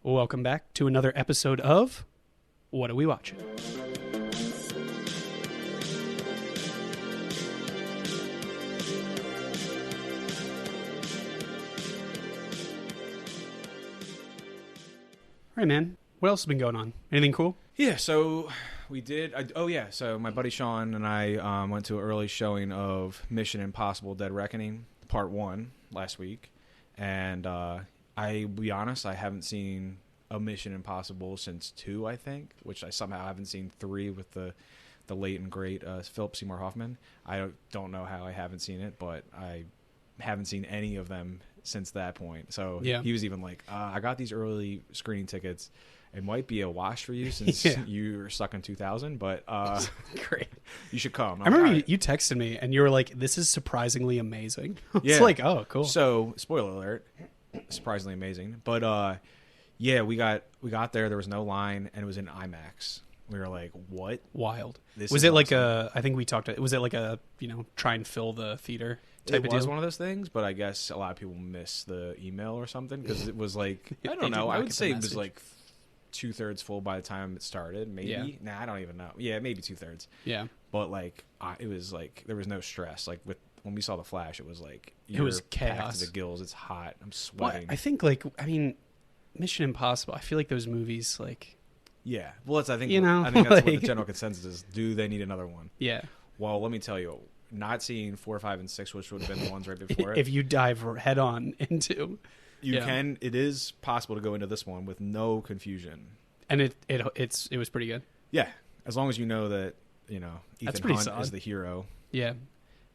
Welcome back to another episode of What Are We Watching? All right, man. What else has been going on? Anything cool? Yeah, so we did. So my buddy Sean and I went to an early showing of Mission Impossible: Dead Reckoning Part 1 last week, and I'll be honest, I haven't seen a Mission Impossible since 2, I think, which I somehow haven't seen 3 with the late and great Philip Seymour Hoffman. I don't know how I haven't seen it, but I haven't seen any of them since that point. So yeah. He was even like, I got these early screening tickets. It might be a wash for you since you're stuck in 2000, but great. You should come. I remember you texted me and you were like, this is surprisingly amazing. It's like, oh, cool. So, spoiler alert, surprisingly amazing. But we got there was no line and it was in IMAX. We were like, what? Wild. This was is it like awesome. I think we talked, was it like a, try and fill the theater type of deal? It was one of those things, but I guess a lot of people miss the email or something because it was like, I don't know. I would say it was like 2/3 full by the time it started. Maybe. Yeah. Nah, I don't even know. Yeah, maybe 2/3. Yeah. But like, it was like there was no stress. Like when we saw The Flash, it was like it was chaos packed to the gills. It's hot. I'm sweating. Well, I think Mission Impossible. I feel like those movies Yeah. Well, I think that's like, what the general consensus is. Do they need another one? Yeah. Well, let me tell you, not seeing 4, 5, and 6, which would have been the ones right before it. If you dive head on into, you can. It is possible to go into this one with no confusion. And it was pretty good. Yeah, as long as you know that Ethan Hunt solid. is the hero. Yeah.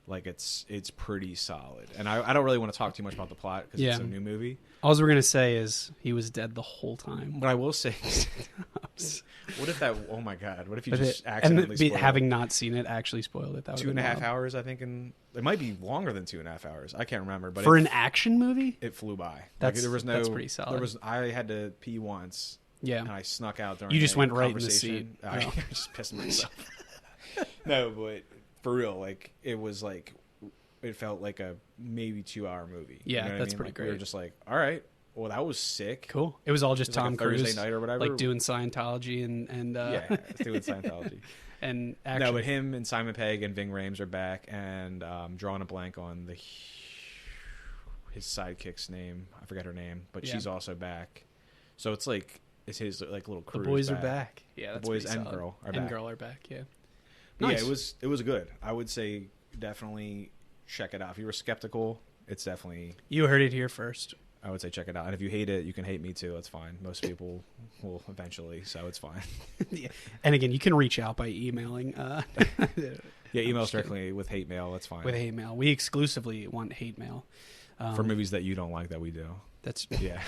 Like it's pretty solid, and I don't really want to talk too much about the plot because it's a new movie. All we're gonna say is he was dead the whole time. But I will say, what if that? Oh my god! What if you just accidentally spoiled having not seen it actually spoiled it? That 2.5 hours, I think, and it might be longer than 2.5 hours. I can't remember, but for an action movie, it flew by. That's pretty solid. I had to pee once. Yeah, and I snuck out during. You just went right in the seat. I just pissed myself. No, but for real, like it was like it felt like a maybe 2-hour movie. Yeah, you know that's pretty great. We were just like, all right, well that was sick. Cool. It was all just Tom like Cruise Thursday night or whatever, like doing Scientology and doing Scientology and action. No, but him and Simon Pegg and Ving Rhames are back, and drawing a blank on his sidekick's name. I forget her name, but she's also back. So it's like. It's his like little crew. The boys are back. Yeah, that's the boys and solid. Girl are back. And girl are back. Yeah. Nice. Yeah, it was good. I would say definitely check it out. If you were skeptical, it's definitely. You heard it here first. I would say check it out. And if you hate it, you can hate me too. That's fine. Most people will eventually, so it's fine. Yeah. And again, you can reach out by emailing. Yeah, email us directly with hate mail. That's fine. With hate mail, we exclusively want hate mail for movies that you don't like that we do. That's yeah.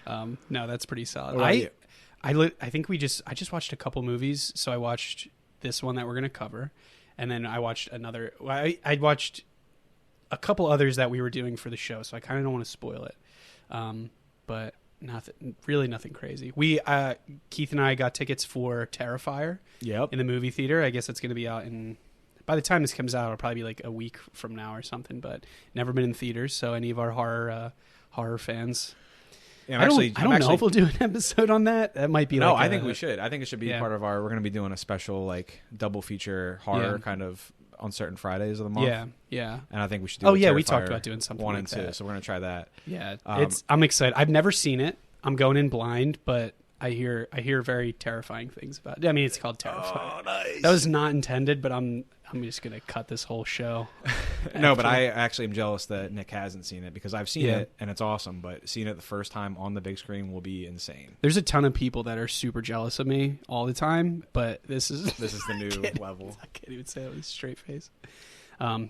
No, that's pretty solid. I think I just watched a couple movies. So I watched this one that we're going to cover, and then I watched another. I watched a couple others that we were doing for the show, so I kind of don't want to spoil it. But nothing crazy. Keith and I got tickets for Terrifier. Yep. In the movie theater. I guess it's going to be out by the time this comes out, it'll probably be like a week from now or something. But never been in theaters, so any of our horror fans. Yeah, I don't know if we'll do an episode on that. That might be I think we should. I think it should be part of our. We're going to be doing a special like double feature horror kind of on certain Fridays of the month. Yeah, yeah. And I think we should do. Oh yeah, we talked about doing something 1 like and 2, that. so we're going to try that. Yeah, I'm excited. I've never seen it. I'm going in blind, but I hear very terrifying things about it. I mean, it's called Terrifier. Oh, nice. That was not intended, but I'm just going to cut this whole show. No, but I actually am jealous that Nick hasn't seen it because I've seen it and it's awesome, but seeing it the first time on the big screen will be insane. There's a ton of people that are super jealous of me all the time, but this is the new level. I can't even say it with a straight face.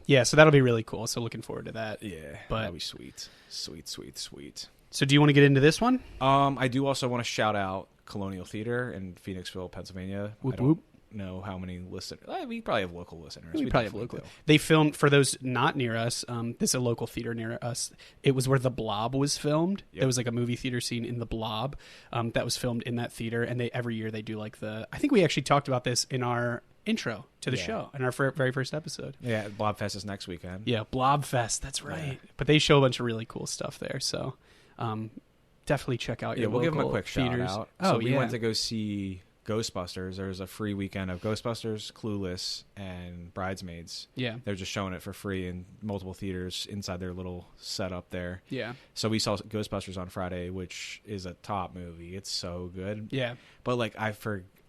Yeah, so that'll be really cool. So looking forward to that. Yeah, but that'll be sweet. Sweet. So do you want to get into this one? I do also want to shout out Colonial Theater in Phoenixville, Pennsylvania. Whoop, whoop. Know how many listeners. We probably have local listeners. We probably have local. They filmed, for those not near us, this is a local theater near us. It was where The Blob was filmed. Yep. There was like a movie theater scene in The Blob that was filmed in that theater. And every year they do like I think we actually talked about this in our intro to the show, in our very first episode. Yeah, Blobfest is next weekend. Yeah, Blobfest, that's right. Yeah. But they show a bunch of really cool stuff there. So definitely check out your we'll give them a local quick shout theaters. out. Oh, So we went to go see Ghostbusters. There was a free weekend of Ghostbusters, Clueless, and Bridesmaids. Yeah. They're just showing it for free in multiple theaters inside their little setup there. Yeah. So we saw Ghostbusters on Friday, which is a top movie. It's so good. Yeah. But like I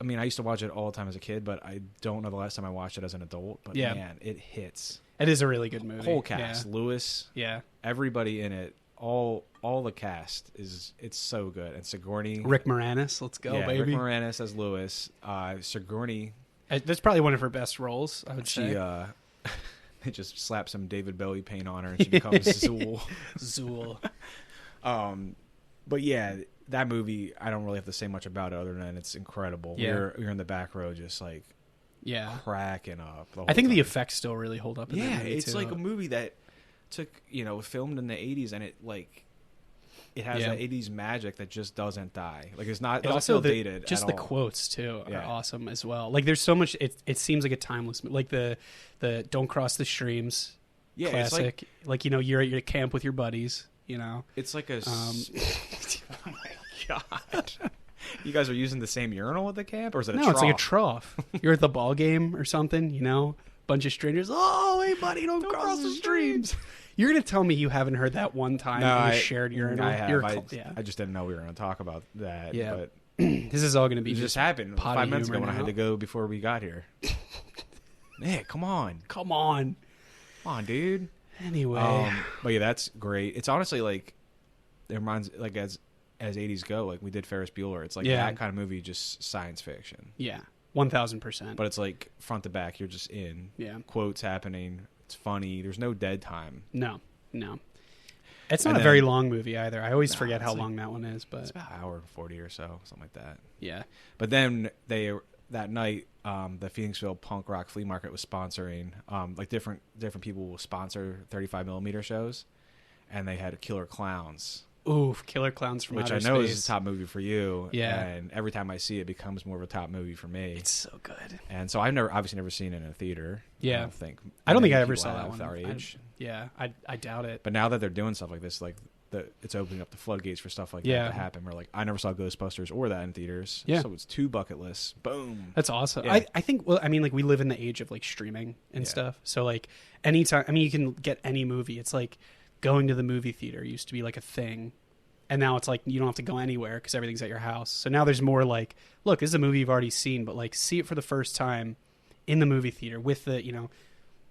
used to watch it all the time as a kid, but I don't know the last time I watched it as an adult. But man, it hits. It is a really good movie. Whole cast, Lewis, everybody in it, all the cast it's so good. And Sigourney, Rick Moranis, let's go, baby. Rick Moranis as Lewis. Sigourney, that's probably one of her best roles, I would say. They just slap some David Bowie paint on her and she becomes Zool. Zool. But yeah, that movie, I don't really have to say much about it other than it's incredible. Yeah. You're in the back row just like cracking up. I think the effects still really hold up in that movie it's too. like a movie that took, filmed in the 80s and it has that 80s magic that just doesn't die. Like it's not, it doesn't feel dated just at the all. quotes too are awesome as well. Like there's so much, it seems like a timeless, like the Don't Cross the Streams classic. It's like you're at your camp with your buddies, It's like a oh my God. You guys are using the same urinal at the camp, or is it a trough? No, it's like a trough. You're at the ball game or something, bunch of strangers. Oh, hey, buddy, don't cross the streams. You're going to tell me you haven't heard that one time in a shared urinal? I have. I just didn't know we were going to talk about that. Yeah. But this is all going to be it just happened 5 minutes ago when I had now. to go before we got here. Nick, come on. Come on, dude. Anyway. But yeah, that's great. It's honestly like, it reminds, like as 80s go, like we did Ferris Bueller. It's like that kind of movie, just science fiction. Yeah, 1,000%. But it's like front to back, you're just in. Yeah. Quotes happening. It's funny. There's no dead time. No. It's not a very long movie either. I always forget how long that one is. But it's about an hour and 40 or so, something like that. Yeah. But then that night, the Phoenixville Punk Rock Flea Market was sponsoring, like different people will sponsor 35 millimeter shows, and they had Killer Clowns. Ooh, Killer Clowns from Which Outer I know Space. is a top movie for you. Yeah. And every time I see it, it becomes more of a top movie for me. It's so good. And so I've obviously never seen it in a theater. Yeah. I don't think I many ever people saw that have one. Our age. I doubt it. But now that they're doing stuff like this, like it's opening up the floodgates for stuff like that to happen. Where like I never saw Ghostbusters or that in theaters. Yeah. So it's 2 bucket lists. Boom. That's awesome. Yeah. I think, like we live in the age of like streaming and stuff. So like anytime, you can get any movie. It's like going to the movie theater used to be like a thing. And now it's like you don't have to go anywhere because everything's at your house. So now there's more like, look, this is a movie you've already seen, but like see it for the first time in the movie theater with the,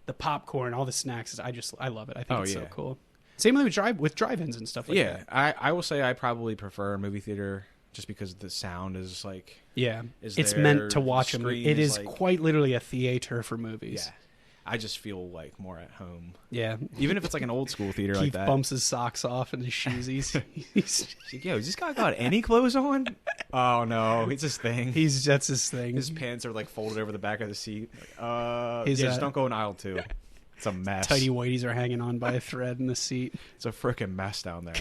the popcorn, all the snacks. I love it. I think it's so cool. Same with drive-ins and stuff like that. I will say I probably prefer a movie theater just because the sound is like it's meant to watch a movie. It is quite literally a theater for movies. Yeah. I just feel like more at home. Yeah. Even if it's like an old school theater like that. Keith bumps his socks off and his shoes. He's like, yo, has this guy got any clothes on? Oh no, it's his thing. That's his thing. His pants are like folded over the back of the seat. Just don't go in aisle 2. It's a mess. Tidy whities are hanging on by a thread in the seat. It's a freaking mess down there.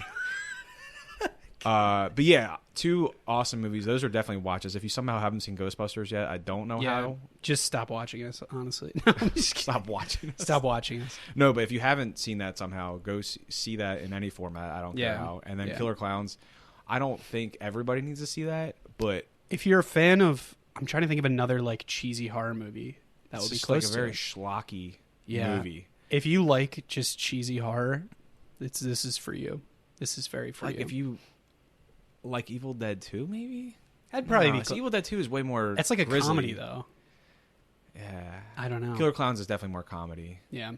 But yeah, 2 awesome movies. Those are definitely watches. If you somehow haven't seen Ghostbusters yet, I don't know how. Just stop watching us, honestly. No, Stop watching us. Stop watching us. No, but if you haven't seen that somehow, go see that in any format. I don't care how. And then Killer Clowns. I don't think everybody needs to see that, but if you're a fan of, I'm trying to think of another like cheesy horror movie that would be close like a very schlocky movie. If you like just cheesy horror, this is for you. This is very for you. Like if you like Evil Dead 2, maybe? That'd probably be Evil Dead 2 is way more It's like a grisly. comedy, though. Yeah. I don't know. Killer Clowns is definitely more comedy. Yeah.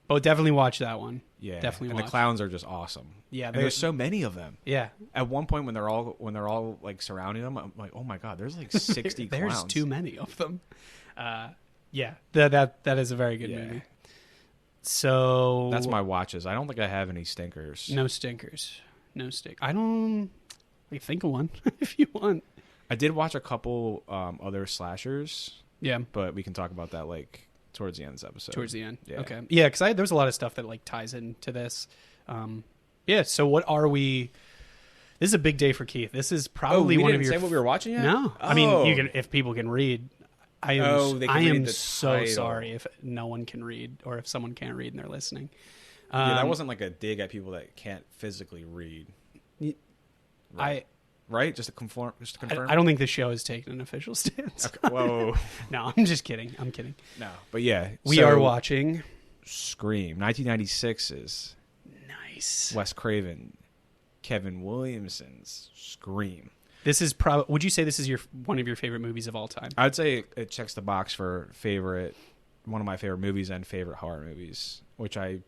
But definitely watch that one. Yeah. Definitely and watch. the clowns are just awesome. Yeah. And there's so many of them. Yeah. At one point when they're all like surrounding them, I'm like, oh my God, there's like 60 clowns. There's too many of them. Yeah. That is a very good movie. So that's my watches. I don't think I have any stinkers. No stinkers. I don't think of one if you want. I did watch a couple other slashers. Yeah. But we can talk about that like towards the end of this episode. Towards the end. Yeah. Okay. Yeah, because there was a lot of stuff that like ties into this. Yeah. So what are we? This is a big day for Keith. This is probably one of your. Say what we were watching yet? No. I mean, you can if people can read. I am so title. sorry if no one can read or if someone can't read and they're listening. Yeah, that wasn't like a dig at people that can't physically read. Right? Just to confirm. I don't think the show has taken an official stance. Okay. Whoa. No, I'm just kidding. I'm kidding. No, but yeah, We are watching Scream, 1996's nice Wes Craven, Kevin Williamson's Scream. This is would you say this is one of your favorite movies of all time? I'd say it checks the box for one of my favorite movies and favorite horror movies, which I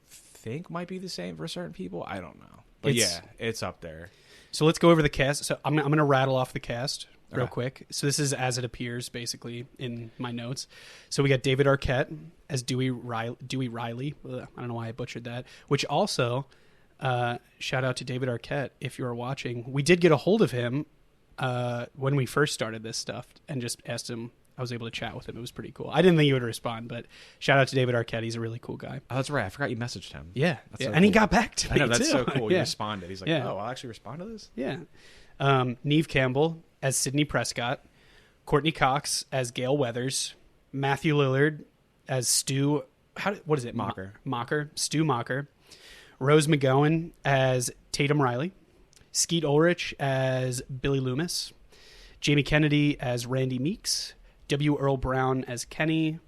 think might be the same for certain people. I don't know. But it's up there. So let's go over the cast. So I'm going to rattle off the cast real quick. So this is as it appears, basically, in my notes. So we got David Arquette as Dewey Riley. Ugh, I don't know why I butchered that. Which also, shout out to David Arquette if you're watching. We did get a hold of him when we first started this stuff and just asked him. I was able to chat with him. It was pretty cool. I didn't think he would respond, but shout out to David Arquette. He's a really cool guy. Oh, that's right. I forgot you messaged him. Yeah. That's so and he got back to me, I know, that's too. so cool. Yeah. You responded. He's like, oh, I'll actually respond to this? Yeah. Neve Campbell as Sidney Prescott. Courtney Cox as Gail Weathers. Matthew Lillard as Stu... what is it? Mocker. Stu Mocker. Rose McGowan as Tatum Riley. Skeet Ulrich as Billy Loomis. Jamie Kennedy as Randy Meeks. W. Earl Brown as Kenny.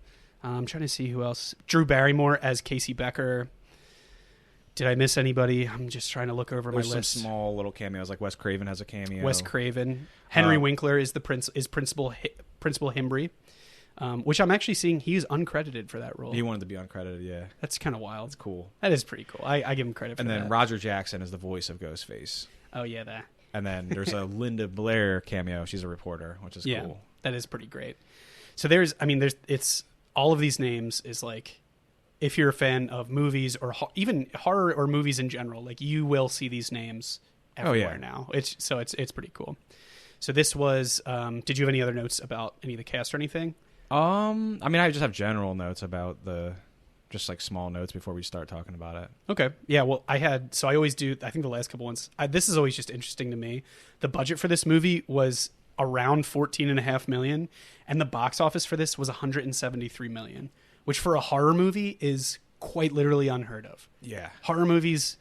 I'm trying to see who else. Drew Barrymore as Casey Becker. Did I miss anybody? I'm just trying to look over my list. Some small little cameos, like Wes Craven has a cameo. Wes Craven. Henry Winkler is Principal Himbry, which I'm actually seeing he's uncredited for that role. He wanted to be uncredited, yeah. That's kind of wild. It's cool. That is pretty cool. I give him credit for that. And then Roger Jackson is the voice of Ghostface. Oh, yeah, that. And then there's a Linda Blair cameo. She's a reporter, which is cool. That is pretty great. So there's all of these names is like, if you're a fan of movies or even horror or movies in general, like you will see these names everywhere now. It's pretty cool. So this was, did you have any other notes about any of the cast or anything? I mean, I just have general notes about just like small notes before we start talking about it. Okay. Yeah. Well, I always do. I think the last couple ones, this is always just interesting to me. The budget for this movie was around $14.5 million, and the box office for this was $173 million, which for a horror movie is quite literally unheard of. Yeah. Horror movies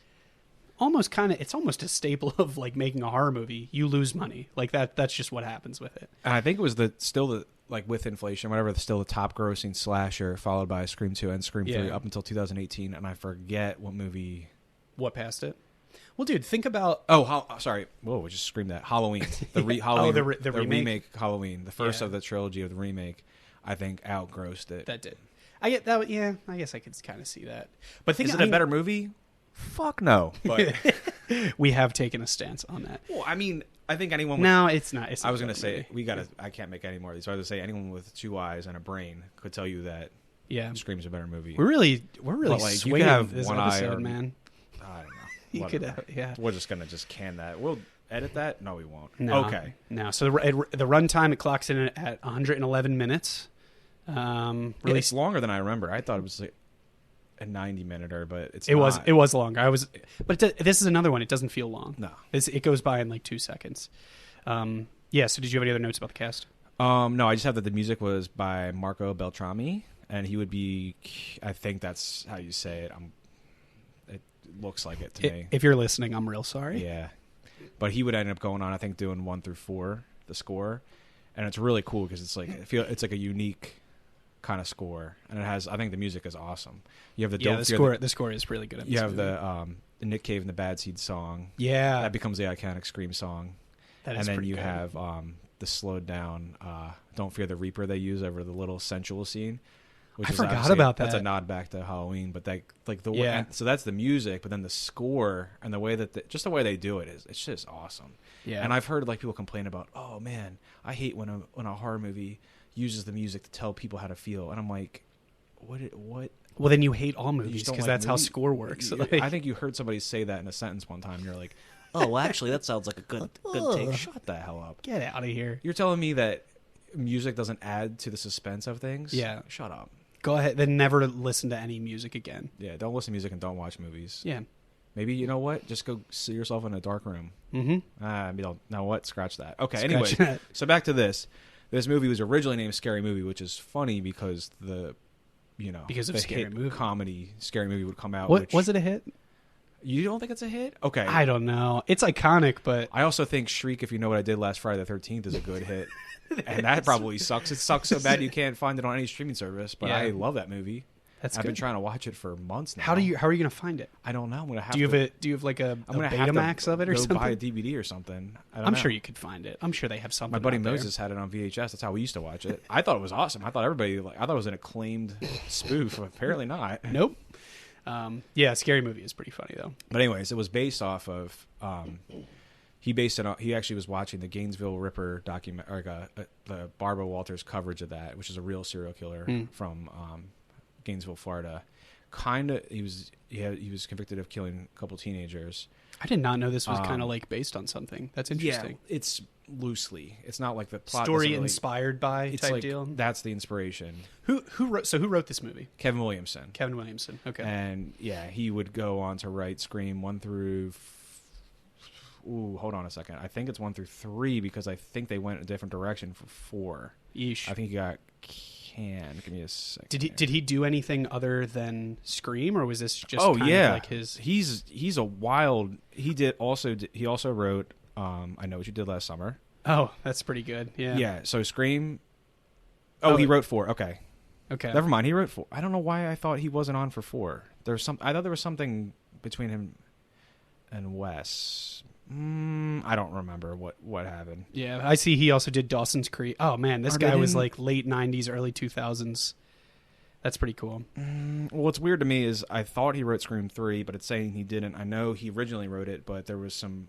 it's almost a staple of like making a horror movie. You lose money. Like that's just what happens with it. And I think it was like with inflation, whatever, still the top grossing slasher, followed by Scream 2 and Scream 3 up until 2018, and I forget what passed it. Well, dude, think about... sorry. Whoa, we just screamed that. Halloween. Halloween. the remake Halloween. The first of the trilogy of the remake, I think, outgrossed it. That did. I get that. Yeah, I guess I could kind of see that. But is it a better movie? Fuck no. But we have taken a stance on that. Well, I mean, I think anyone... No, it's not. I was going to say, I can't make any more of these. So I was going to say, anyone with 2 eyes and a brain could tell you that Scream's a better movie. We're really like, swinging you have this one episode, eye man. I don't know. You could We're just going to can that. We'll edit that? No, we won't. No. Okay. No. So the runtime, it clocks in at 111 minutes. It's longer than I remember. I thought it was like a 90-minute, but it's It was longer. But this is another one. It doesn't feel long. No. It goes by in like 2 seconds. So did you have any other notes about the cast? No, I just have that the music was by Marco Beltrami, and he would be, I think that's how you say it. It looks like it to me. If you're listening, I'm real sorry. Yeah. But he would end up going on, I think, doing 1 through 4, the score. And it's really cool because it's like, it's like a unique kind of score. And I think the music is awesome. You have the score is really good. You have the Nick Cave and the Bad Seed song. Yeah. That becomes the iconic Scream song. That is pretty good. And then you have the slowed down Don't Fear the Reaper they use over the little sensual scene. I forgot about that. That's a nod back to Halloween, but way, so that's the music, but then the score and the way that just the way they do it's just awesome. Yeah. And I've heard like people complain about, oh man, I hate when a horror movie uses the music to tell people how to feel, and I'm like, what? Well, then you hate all movies because that's how score works. I think you heard somebody say that in a sentence one time. And you're like, oh, well, actually, that sounds like a good take. Shut the hell up. Get out of here. You're telling me that music doesn't add to the suspense of things? Yeah. Shut up. Go ahead. Then never listen to any music again. Yeah, don't listen to music and don't watch movies. Yeah. Maybe, you know what? Just go see yourself in a dark room. Mm-hmm. Now what? Scratch that. Okay, anyway. So back to this. This movie was originally named Scary Movie, which is funny because because of Scary Movie comedy Scary Movie would come out. Was it a hit? You don't think it's a hit? Okay. I don't know. It's iconic, but I also think Shriek, If You Know What I Did Last Friday the 13th, is a good hit. And that probably sucks. It sucks so bad you can't find it on any streaming service, but Yeah. I love that movie. I've been trying to watch it for months now. How are you going to find it? I don't know. I'm going to have Do you have like a Betamax of it or something? buy a DVD or something. I'm sure you could find it. I'm sure they have something. My buddy out there. Moses had it on VHS. That's how we used to watch it. I thought it was awesome. I thought it was an acclaimed spoof. Apparently not. Nope. Yeah, Scary Movie is pretty funny though. But anyways, it was based off of. He actually was watching the Gainesville Ripper document, or the Barbara Walters coverage of that, which is a real serial killer from Gainesville, Florida. He was convicted of killing a couple teenagers. I did not know this was kind of like based on something. That's interesting. Yeah, it's loosely. It's not like the plot Story really, inspired by type like, deal. That's the inspiration. Who wrote this movie? Kevin Williamson. Kevin Williamson. Okay. And yeah, he would go on to write Scream 1 through. Hold on a second. I think it's 1 through 3 because I think they went a different direction for 4. Yeesh. I think he got canned. Give me a second. Did he do anything other than Scream, or was this just of like his? He's a wild. He also wrote I Know What You Did Last Summer. Oh, that's pretty good. Yeah. Yeah. So Scream. Oh, he wrote 4. Okay. Okay. Never mind. He wrote 4. I don't know why I thought he wasn't on for 4. I thought there was something between him and Wes. I don't remember what happened. Yeah, I see. He also did Dawson's Creek. Oh man, this guy was like late '90s, early 2000s. That's pretty cool. Well, what's weird to me is I thought he wrote Scream 3, but it's saying he didn't. I know he originally wrote it, but there was some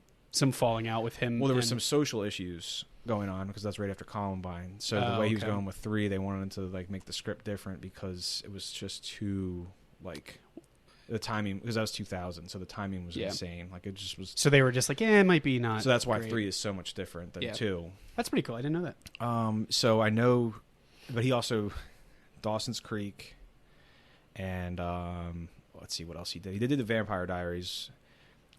falling out with him. Well, there was some social issues going on because that's right after Columbine. So the way he was going with 3, they wanted to like make the script different because it was just too like. The timing, because that was 2000, so the timing was insane. Like it just was. So they were just like, it might be not. So that's why great. 3 is so much different than 2. That's pretty cool. I didn't know that. So I know, but he also Dawson's Creek, and let's see what else he did. He did the Vampire Diaries.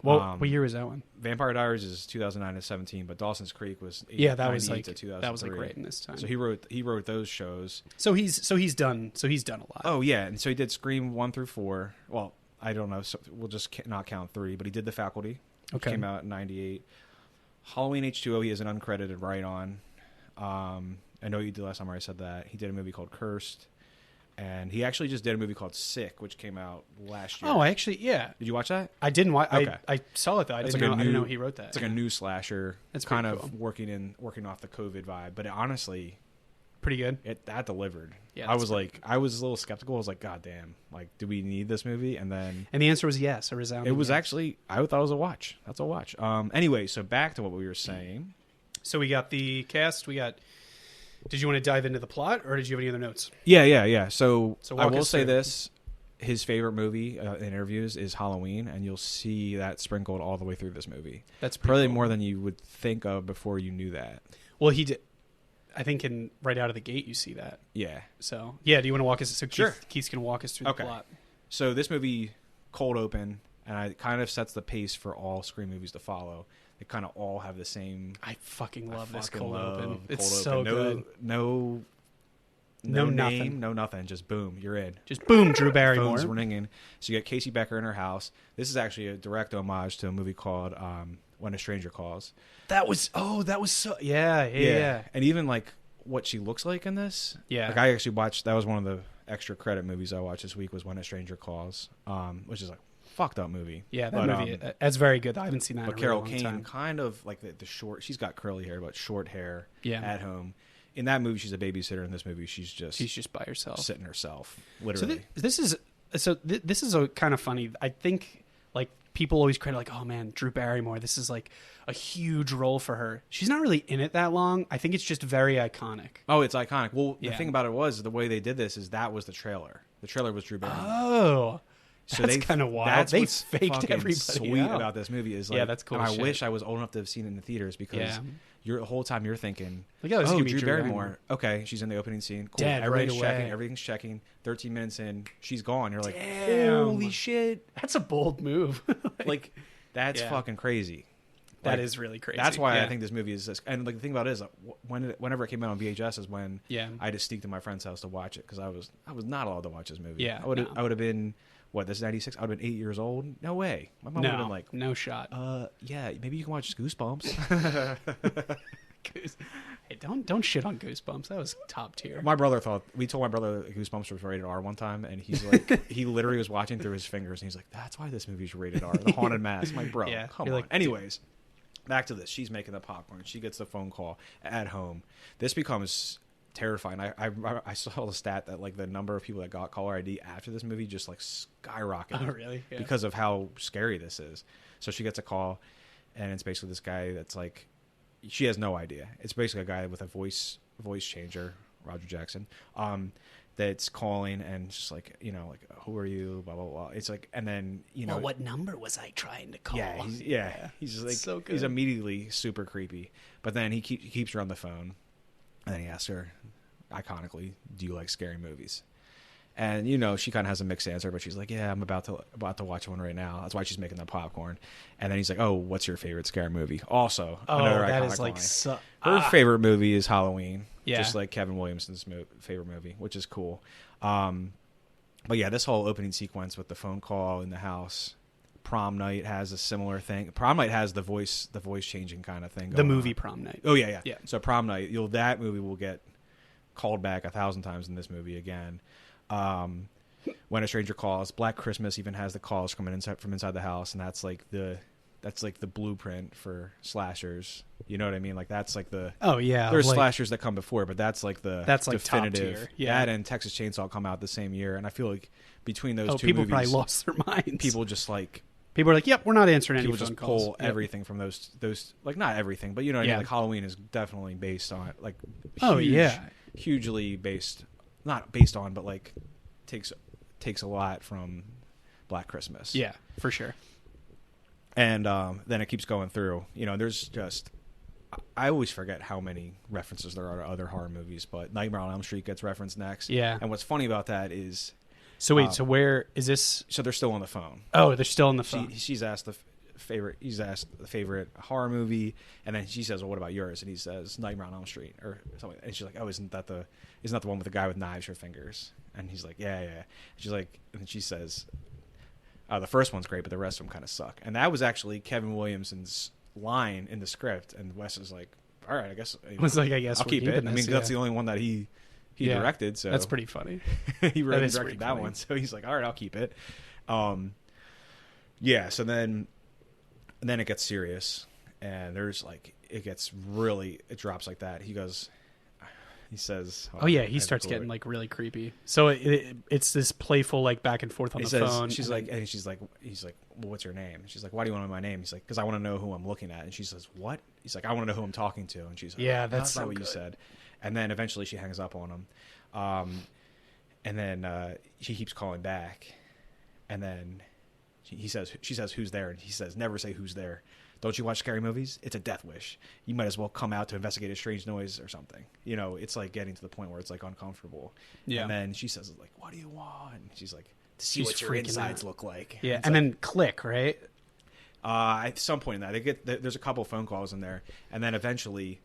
Well, what year was that one? Vampire Diaries is 2009 to 17, but Dawson's Creek was that was like to 2003. That was like right in this time. So he wrote those shows. So he's done a lot. Oh yeah, and so he did Scream 1 through 4. Well, I don't know. So we'll just not count 3, but he did The Faculty, which came out in '98. Halloween H2O, he has an uncredited write on. I know you did last summer. I said that he did a movie called Cursed. And he actually just did a movie called Sick, which came out last year. Oh, actually, yeah. Did you watch that? I didn't watch. Okay. I saw it though. I didn't know he wrote that. It's like a new slasher. That's kind cool. of working off the COVID vibe, but honestly, pretty good. That delivered. Yeah, I was a little skeptical. I was like, God damn, like, do we need this movie? And the answer was yes, a resounding. It was yes. actually. I thought it was a watch. That's a watch. Anyway, so back to what we were saying. So we got the cast. Did you want to dive into the plot, or did you have any other notes? Yeah. So I will say through. this. His favorite movie in interviews is Halloween, and you'll see that sprinkled all the way through this movie. That's probably cool. more than you would think of before you knew that. Well, he did. I think right out of the gate you see that. Yeah. So, yeah, do you want to walk us... So sure. Keith's going to walk us through the plot. So this movie, cold open, and it kind of sets the pace for all Scream movies to follow. They kind of all have the same... I fucking love this cold open. It's cold so open. good. No name, nothing. no nothing. Just boom, you're in. Just boom, Drew Barrymore. Phone's ringing. So you got Casey Becker in her house. This is actually a direct homage to a movie called When a Stranger Calls. That was so... Yeah. And even like what she looks like in this. Yeah. Like I actually watched, that was one of the extra credit movies I watched this week was When a Stranger Calls, which is like fucked up movie. Yeah, that movie, that's very good. I haven't seen that in a Carol really long Kane, time. kind of like the short, she's got curly hair, but short hair at home. In that movie, she's a babysitter. In this movie, she's just by herself. Sitting herself, literally. So this is a kind of funny. I think like people always credit like, oh man, Drew Barrymore. This is like a huge role for her. She's not really in it that long. I think it's just very iconic. Oh, it's iconic. Well, the thing about it was the way they did this is that was the trailer. The trailer was Drew Barrymore. Oh. So that's kind of wild. That's they faked everybody sweet out. about this movie is like, that's cool. And I wish I was old enough to have seen it in the theaters because the whole time you're thinking, like, oh, this is gonna be Drew Barrymore. Okay, she's in the opening scene. Cool. Dead right away. Everything's checking. 13 minutes in, she's gone. You're like, damn. Holy shit. That's a bold move. like that's fucking crazy. That is really crazy. That's why I think this movie is this. And like the thing about it is, whenever it came out on VHS, is when I just sneaked in my friend's house to watch it because I was not allowed to watch this movie. Yeah, I would have been what, this is 96? I would have been 8 years old. No way. My mom would have been like, no shot. yeah, maybe you can watch Goosebumps. Hey, don't shit on Goosebumps. That was top tier. My brother we told my brother that Goosebumps was rated R one time, and he's like, he literally was watching through his fingers, and he's like, that's why this movie's rated R. The Haunted Mask. I'm like, bro, come on. Like, anyways, back to this. She's making the popcorn. She gets the phone call at home. This becomes terrifying. I saw the stat that like the number of people that got caller ID after this movie just like skyrocketed. Oh, really? Yeah. Because of how scary this is. So she gets a call, and it's basically this guy that's like, she has no idea. It's basically a guy with a voice changer, Roger Jackson, that's calling and just like, you know, like, who are you? Blah blah blah. It's like, and then, you know, well, what number was I trying to call? Yeah, he's just like, so good. He's immediately super creepy. But then he keeps her on the phone, and then he asks her, iconically, "Do you like scary movies?" And you know, she kind of has a mixed answer, but she's like, "Yeah, I'm about to watch one right now." That's why she's making the popcorn. And then he's like, "Oh, what's your favorite scary movie?" Also, another that iconic is like line. Her favorite movie is Halloween, yeah, just like Kevin Williamson's favorite movie, which is cool. But yeah, this whole opening sequence with the phone call in the house. Prom Night has a similar thing. Prom Night has the voice changing kind of thing. The movie Prom Night. Oh yeah. So Prom Night, that movie will get called back 1,000 times in this movie again. When a Stranger Calls, Black Christmas even has the calls coming from inside the house, and that's like the blueprint for slashers. You know what I mean? Like that's like the there's like, slashers that come before, but that's like definitive. Top tier. Yeah, that and Texas Chainsaw come out the same year, and I feel like between those two people movies, probably lost their minds. People just like. People are like, "Yep, we're not answering any phone calls." People just pull everything from those, like not everything, but you know what I mean. Like Halloween is definitely based on like, hugely based, not based on, but like takes a lot from Black Christmas. Yeah, for sure. And then it keeps going through. You know, there's just I always forget how many references there are to other horror movies, but Nightmare on Elm Street gets referenced next. Yeah. And what's funny about that is. So wait, so where is this? So they're still on the phone. Oh, they're still on the phone. She's asked he's asked the favorite horror movie, and then she says, "Well, what about yours?" And he says, "Nightmare on Elm Street," or something. And she's like, "Oh, isn't that the one with the guy with knives or fingers?" And he's like, "Yeah." And she's like, and then she says, "The first one's great, but the rest of them kind of suck." And that was actually Kevin Williamson's line in the script, and Wes is like, "All right, I guess." I'll keep it. I mean, that's the only one that he directed, so that's pretty funny. He wrote and directed that one, so he's like, all right, I'll keep it. Yeah, so then it gets serious, and there's like it drops like that. He says, he starts getting like really creepy. So it's this playful like back and forth on the phone. He's like, well, what's your name? She's like, why do you want to know my name? He's like, because I want to know who I'm looking at. And she says, what? He's like, I want to know who I'm talking to. And she's like, yeah, that's not what you said. And then eventually she hangs up on him. And then she keeps calling back. And then she says, who's there? And he says, never say who's there. Don't you watch scary movies? It's a death wish. You might as well come out to investigate a strange noise or something. You know, it's like getting to the point where it's like uncomfortable. Yeah. And then she says, like, what do you want? And she's like, to see what your insides look like. Yeah. And then click, right? At some point in that, there's a couple phone calls in there. And then eventually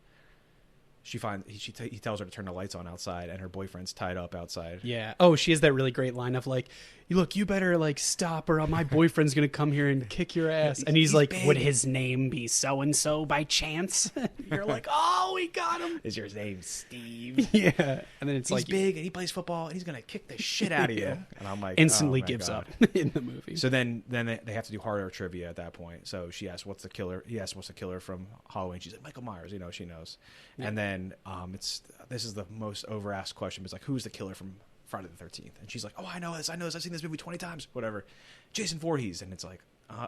he tells her to turn the lights on outside, and her boyfriend's tied up outside. Yeah. Oh, she has that really great line of like, look, you better like stop, or my boyfriend's gonna come here and kick your ass. And he's like, big. Would his name be so and so by chance? You're like, oh, we got him. Is your name Steve? Yeah. And then he's big and he plays football and he's gonna kick the shit out of you. And I'm like, instantly gives up in the movie. So then they have to do harder trivia at that point. So she asks, what's the killer? He asks, what's the killer from Halloween? She's like, Michael Myers. You know, she knows. Yeah. And then this is the most over-asked question. It's like, who's the killer from Friday the 13th? And she's like, oh, I know this. I've seen this movie 20 times. Whatever. Jason Voorhees. And it's like,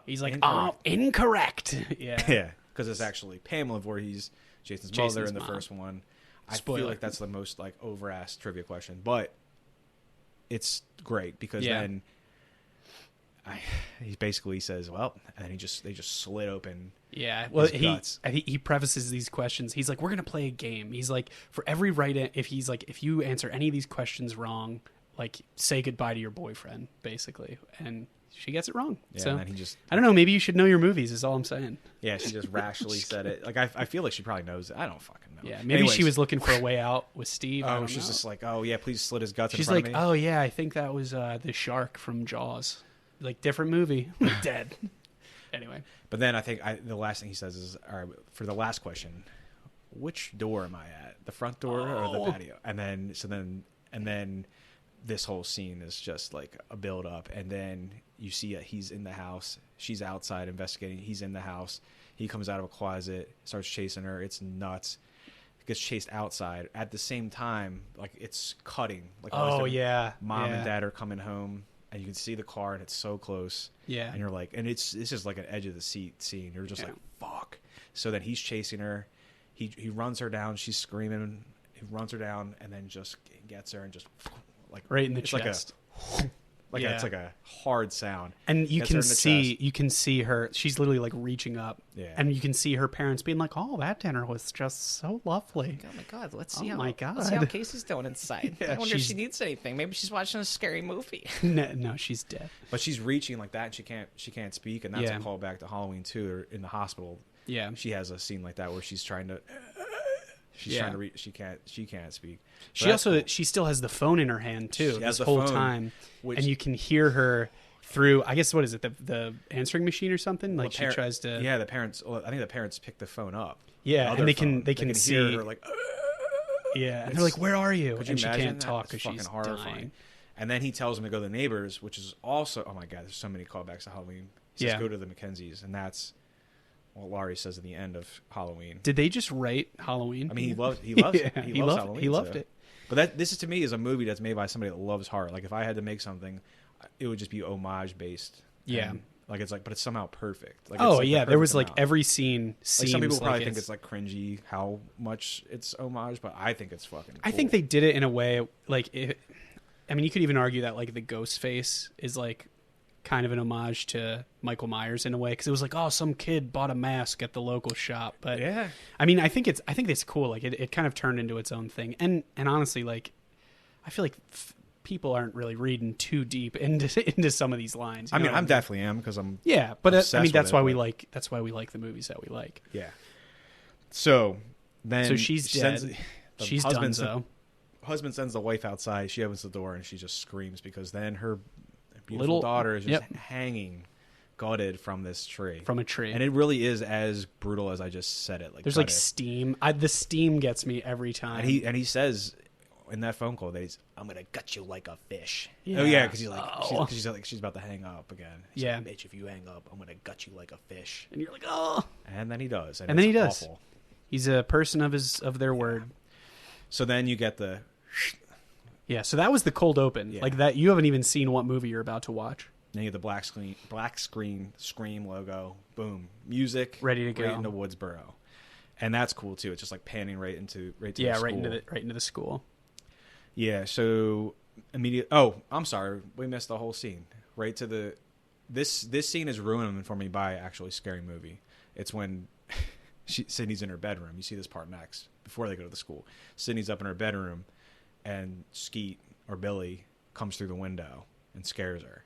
he's like, incorrect. Yeah. Yeah. Because it's actually Pamela Voorhees, Jason's mother in the first one. I feel like that's the most like over-asked trivia question. But it's great because then he basically says, well, and they just slit open. Yeah, well, he prefaces these questions. He's like, we're gonna play a game. He's like, for every right, if you answer any of these questions wrong, like say goodbye to your boyfriend, basically. And she gets it wrong. Yeah, so and then I don't know. Maybe you should know your movies. Is all I'm saying. Yeah, she just rashly said it. Like I feel like she probably knows it. I don't fucking know. Yeah, maybe she was looking for a way out with Steve. She's just like, oh yeah, please slit his guts. She's in front like, of me. oh yeah, I think that was the shark from Jaws. like different movie. Dead. Anyway. But then I think the last thing he says is, all right, for the last question, which door am I at? The front door or the patio? And then this whole scene is just like a build up. And then you see he's in the house. She's outside investigating. He's in the house. He comes out of a closet, starts chasing her. It's nuts. Gets chased outside. At the same time, like it's cutting. Like mom and dad are coming home. And you can see the car, and it's so close. Yeah. And you're like, and it's just like an edge of the seat scene. You're just like, fuck. So then he's chasing her. He runs her down. She's screaming. He runs her down, and then just gets her and just like right in the chest. It's like a hard sound. And you can see her. She's literally like reaching up. Yeah. And you can see her parents being like, "Oh, that dinner was just so lovely." Oh my god, let's see let's see how Casey's doing inside. Yeah, I wonder if she needs anything. Maybe she's watching a scary movie. No, she's dead. But she's reaching like that, and she can't speak, and that's a callback to Halloween 2 or in the hospital. Yeah. She has a scene like that where she's trying to trying to reach. She can't speak. She still has the phone in her hand too this whole phone, time, and you can hear her through. I guess what is it, the answering machine or something? Like she tries to. Yeah, the parents. I think the parents pick the phone up. Yeah, and they can see hear her like. Yeah, and they're like, "Where are you?" And she can't talk because she's dying. And then he tells them to go to the neighbors, which is also, oh my god, there's so many callbacks to Halloween. He says go to the Mackenzies, and that's what Laurie says at the end of Halloween. Did they just write Halloween? I mean, he loves Halloween. He loved it. But this is, to me, is a movie that's made by somebody that loves horror. Like if I had to make something, it would just be homage based. Yeah. And, like it's like, but it's somehow perfect. Like, oh it's like yeah, there was like amount. Every scene. Like some people probably think it's like cringy how much it's homage, but I think it's fucking. Cool. I think they did it in a way like I mean, you could even argue that like the ghost face is like kind of an homage to Michael Myers in a way, because it was like, oh, some kid bought a mask at the local shop. But yeah, I mean, I think it's cool. Like it kind of turned into its own thing. And honestly, like I feel like people aren't really reading too deep into some of these lines. I mean, I definitely am, because I'm but I mean that's why we like the movies that we like. Yeah. So then she's dead. She's done so. Husband sends the wife outside. She opens the door and she just screams, because then her beautiful daughter is just hanging, gutted from this tree. From a tree. And it really is as brutal as I just said it. Like there's like steam. The steam gets me every time. And he says in that phone call that I'm gonna gut you like a fish. Yeah. Oh yeah, because he's like she's about to hang up again. He's like, bitch, if you hang up, I'm gonna gut you like a fish. And you're like, oh. And then he does. And then he does. Awful. He's a person of their word. So then you get the. Yeah, so that was the cold open. Yeah. Like that, you haven't even seen what movie you're about to watch. Then you get the black screen Scream logo. Boom, music ready to go right into Woodsboro, and that's cool too. It's just like panning right into the school. right into the school. Yeah. So immediate. Oh, I'm sorry, we missed the whole scene. Right to the this scene is ruined for me by actually Scary Movie. It's when Sydney's in her bedroom. You see this part next before they go to the school. Sydney's up in her bedroom, and Skeet or Billy comes through the window and scares her.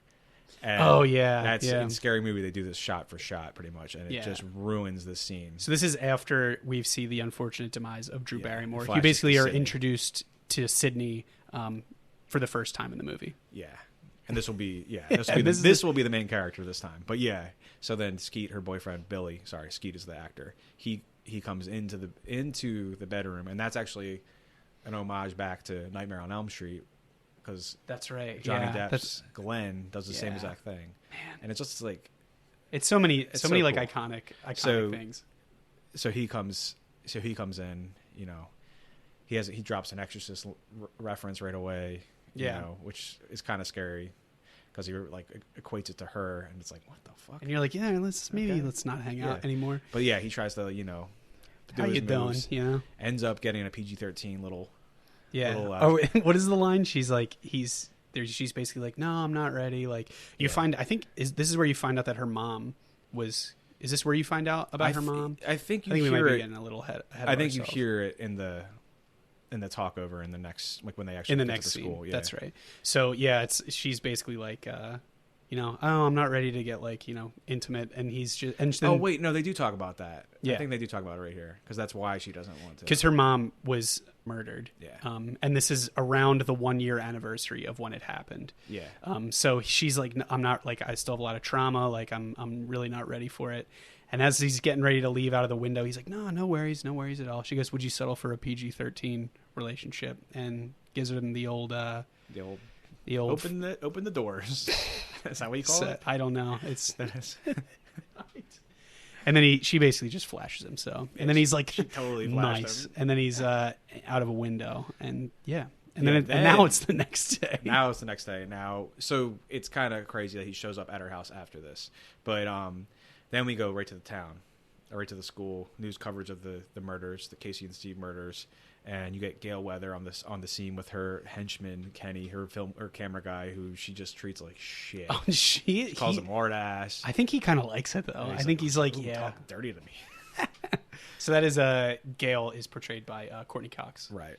And that's in Scary Movie. They do this shot for shot pretty much, and it just ruins the scene. So this is after we see the unfortunate demise of Drew Barrymore. You basically are introduced to Sydney for the first time in the movie. Yeah, and this will be this will be the main character this time. But yeah, so then Skeet, her boyfriend Billy, Skeet is the actor. He comes into the bedroom, and that's actually an homage back to Nightmare on Elm Street, because that's right. Johnny Depp's Glenn does the same exact thing, man. And it's just like it's so many like cool. iconic things. So he comes in, you know, he drops an Exorcist reference right away, you know, which is kind of scary, because he like equates it to her, and it's like, what the fuck? And you're like, let's not hang out anymore. But yeah, he tries to, you know, do how his you moves, doing? You know, ends up getting a PG-13 little. Oh, what is the line? She's like, she's basically like, no, I'm not ready. Like you find, I think this is where you find out that her mom was. Is this where you find out about her mom? I think we might be getting a little ahead I think you hear it in the talk over in the next, like when they actually get to the school. Yeah, that's right. So yeah, she's basically like, you know, oh, I'm not ready to get like, you know, intimate, and he's just and then, Oh wait, no, they do talk about that. Yeah. I think they do talk about it right here because that's why she doesn't want to. because her mom was murdered. Yeah. And this is around the 1 year anniversary of when it happened. Yeah. So she's like, I'm not like, I still have a lot of trauma. Like I'm really not ready for it. And as he's getting ready to leave out of the window, he's like, no worries at all. She goes, would you settle for a PG-13 relationship? And gives him the old The old open the doors. Is that what you call it? I don't know. It's and then she basically just flashes him. So and then he's like, totally flashed nice. him. And then he's out of a window, and yeah. And Yeah, then and now it's the next day. Now it's the next day. Now, so it's kind of crazy that he shows up at her house after this. But then we go right to the town, or right to the school. News coverage of the murders, the Casey and Steve murders, and you get Gail Weather on the scene with her henchman Kenny, her camera guy, who she just treats like shit. Oh, she Calls him hard ass. I think he kind of likes it though. I think he's like, yeah. talk dirty to me. So that is Gail is portrayed by Courtney Cox. Right.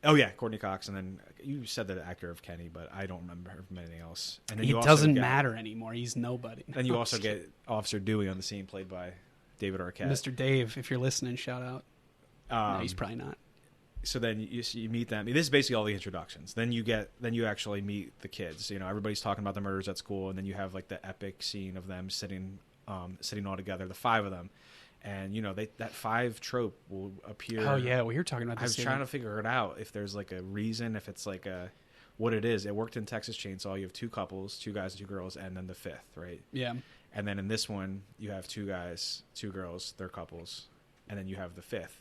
Oh yeah, Courtney Cox, and then you said the actor of Kenny, but I don't remember her from anything else. And then It you also doesn't get- matter anymore. He's nobody. Then you also get Officer Dewey on the scene, played by David Arquette. Mr. Dave, if you're listening, shout out. No, he's probably not. So then you meet them. This is basically all the introductions. Then you actually meet the kids. You know, everybody's talking about the murders at school, and then you have like the epic scene of them sitting all together, the five of them. And you know that five trope will appear. Oh yeah, we were talking about I this. was trying to figure it out if there's like a reason, if it's like what it is. It worked in Texas Chainsaw. You have two couples, two guys and two girls, and then the fifth, right? Yeah. And then in this one, you have two guys, two girls, they're couples, and then you have the fifth.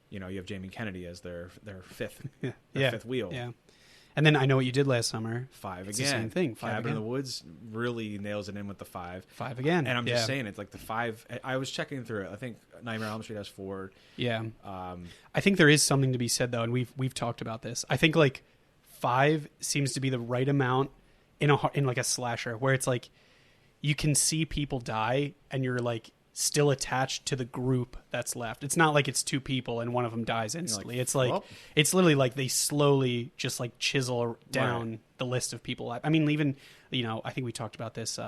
You know, you have Jamie Kennedy as their fifth, fifth wheel. Yeah. And then I Know What You Did Last Summer. Five It's again. the same thing. Five Cabin in again. the Woods really nails it in with the five. Five again. And I'm just saying, it's like the five. I was checking through it. I think Nightmare on Elm Street has four. Yeah. I think there is something to be said though, and we've talked about this. I think like five seems to be the right amount in like a slasher where it's like you can see people die and you're like still attached to the group that's left. It's not like it's two people and one of them dies instantly. It's like well. it's literally like they slowly just like chisel down Right. the list of people. I mean, even you know, I think we talked about this,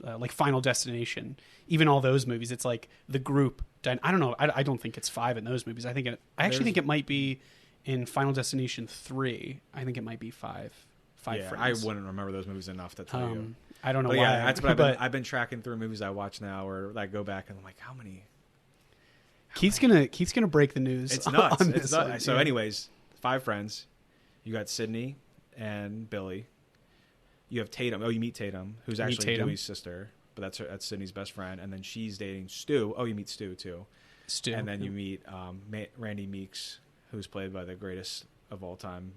like Final Destination. Even all those movies, it's like the group. I don't know. I don't think it's five in those movies. I actually think it might be in Final Destination 3. I think it might be five. Yeah, friends. I wouldn't remember those movies enough to tell you. I don't know But why. yeah, that's what but I've been tracking through movies I watch now, or I go back and I'm like, how many? Keith's gonna break the news. It's nuts. on It's this nuts. one. So, Yeah. anyways, five friends. You got Sydney and Billy. You have Tatum. Oh, you meet Tatum, who's actually Tatum. Dewey's sister, but that's Sydney's best friend. And then she's dating Stu. Oh, you meet Stu too. Stu. And then you meet Randy Meeks, who's played by the greatest of all time,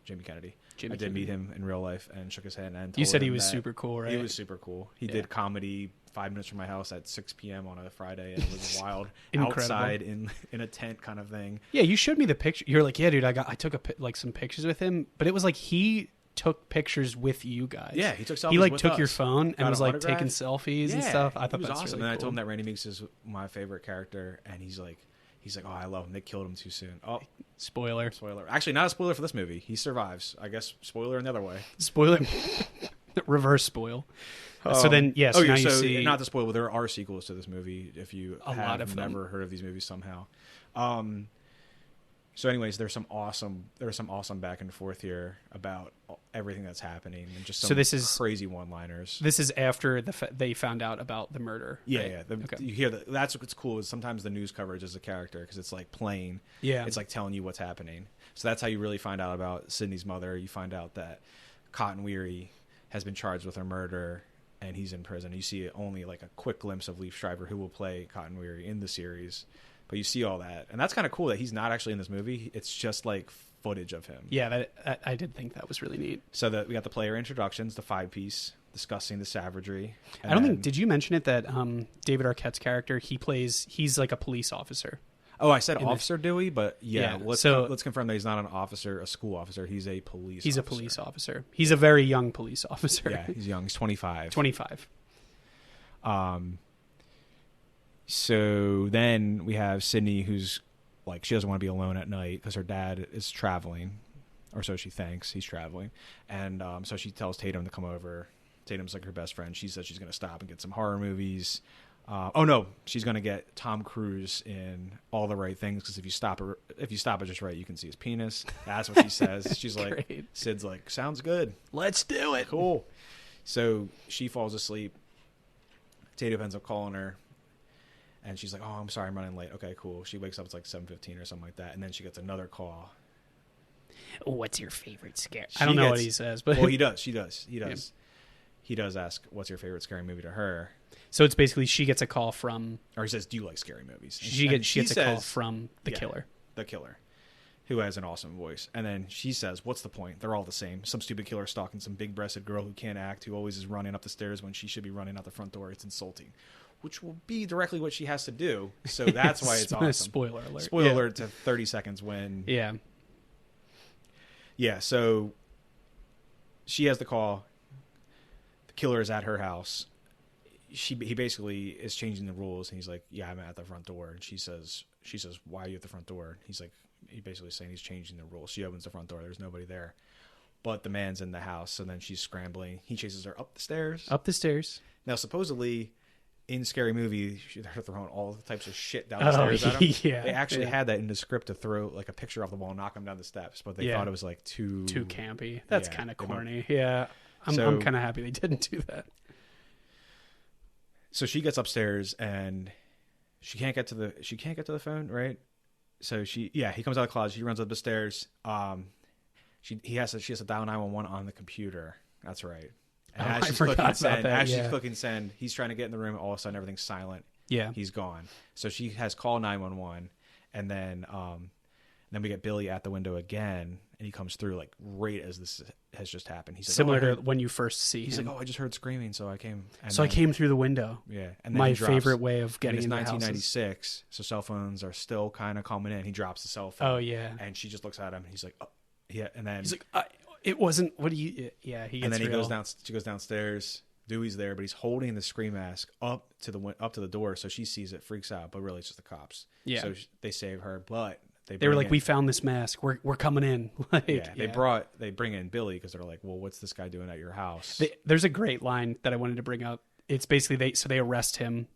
Jamie Kennedy. Jimmy I did Kennedy. meet him in real life and shook his hand. And You told said he him was that super cool, right? He was super cool. He Yeah. did comedy 5 minutes from my house at 6 p.m. on a Friday, and it was wild. Incredible. Outside in a tent kind of thing. Yeah, you showed me the picture. You're like, yeah, dude, I took like some pictures with him, but it was like he took pictures with you guys. Yeah, he took selfies. He like with took your us. phone and Got was an like autograph. taking selfies and Yeah, stuff. I thought he was that's awesome. really And I cool. told him that Randy Meeks is my favorite character, and he's like, oh, I love him. They killed him too soon. Oh, Spoiler. spoiler. Actually, not a spoiler for this movie. He survives. I guess spoiler in the other way. Spoiler. Reverse spoil. So then, yes. Oh, now yeah. you So see not to spoil, but there are sequels to this movie. If you A have lot of them. never heard of these movies somehow. So, anyways, there's some awesome back and forth here about everything that's happening, and just some So this is- crazy one-liners. this is after they found out about the murder. Yeah, right? yeah. Okay. You hear that. That's what's cool is sometimes the news coverage is a character because it's like plain. Yeah. It's like telling you what's happening. So that's how you really find out about Sydney's mother. You find out that Cotton Weary has been charged with her murder and he's in prison. You see only like a quick glimpse of Leaf Schreiber, who will play Cotton Weary in the series. But you see all that. And that's kind of cool that he's not actually in this movie. It's just like footage of him. Yeah, I did think that was really neat. So that we got the player introductions, the 5-piece, discussing the savagery. I don't think. And- Did you mention it that David Arquette's character he's like a police officer. Oh, I said in Officer Dewey, but yeah, Yeah, let's confirm that he's not an officer, a school officer. He's a police. He's a officer. police officer. He's a very young police officer. Yeah, he's young. He's 25. 25. So then we have Sydney, who's like, she doesn't want to be alone at night because her dad is traveling, or so she thinks. He's traveling, and so she tells Tatum to come over Tatum's like her best friend. She says she's going to stop and get some horror movies. Oh no, she's going to get Tom Cruise in All the Right Things, because if you stop it just right, you can see his penis. That's what she says. She's like, Great. Sid's like, sounds good. Let's do it. Cool. So she falls asleep. Tatum ends up calling her, and she's like, "Oh, I'm sorry, I'm running late." Okay, cool. She wakes up. It's like 7:15 or something like that, and then she gets another call. What's your favorite scare? I don't know what he says, but Well, he does. He does ask, "What's your favorite scary movie?" to her, so it's basically she gets a call from or he says, "Do you like scary movies?" And she gets a call says, from the Yeah. killer. the killer, who has an awesome voice. And then she says, "What's the point? They're all the same. Some stupid killer stalking some big-breasted girl who can't act, who always is running up the stairs when she should be running out the front door. It's insulting." Which will be directly what she has to do. So that's why it's awesome. Spoiler alert. Spoiler alert to 30 seconds when... Yeah. Yeah, so she has the call. The killer is at her house. He basically is changing the rules, and he's like, "Yeah, I'm at the front door." And she says, "Why are you at the front door?" He's like, he basically saying he's changing the rules. She opens the front door. There's nobody there, but the man's in the house. So then she's scrambling. He chases her up the stairs. Up the stairs. Now, supposedly, in Scary Movie, they're throwing all types of shit down the stairs at him. Yeah. They actually had that in the script to throw like a picture off the wall and knock him down the steps, but they thought it was like too campy. That's Yeah, kind of they went- corny. Yeah. I'm kind of happy they didn't do that. So she gets upstairs and she can't get to the phone, right? So he comes out of the closet. She runs up the stairs. She has to dial 911 on the computer. That's right. And I forgot about that. As she's Yeah. clicking send, he's trying to get in the room. All of a sudden, everything's silent. Yeah. He's gone. So she has called 911, and then we get Billy at the window again, and he comes through like right as this has just happened. He's like, Similar "Oh, I to heard-" when you first see He's him. like, "Oh, I just heard screaming, so I came." And So I then- came through the window. Yeah, and then My he drops- favorite way of and getting it's into houses. 1996, so cell phones are still kind of coming in. He drops the cell phone. Oh yeah. And she just looks at him. And he's like, "Oh, yeah." And then He's like, it wasn't. What do you? Yeah. He gets and then he real. goes down. She goes downstairs. Dewey's there, but he's holding the scream mask up to the door, so she sees it, freaks out. But really, it's just the cops. Yeah. So they save her, but They were like, "We found this mask. We're coming in." Like, they bring in Billy because they're like, "Well, what's this guy doing at your house?" There's a great line that I wanted to bring up. It's basically they arrest him.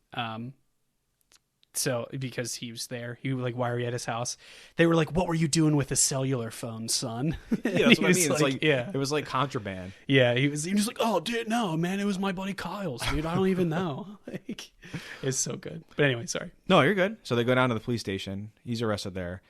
So because he was there, why are you at his house? They were like, "What were you doing with a cellular phone, son?" Yeah, that's what I He mean. was It's like yeah, it was like contraband. yeah. He was like, "Oh, dude, no, man, it was my buddy Kyle's, dude. I don't even know." Like, it's so good. But anyway, sorry. No, you're good. So they go down to the police station. He's arrested there.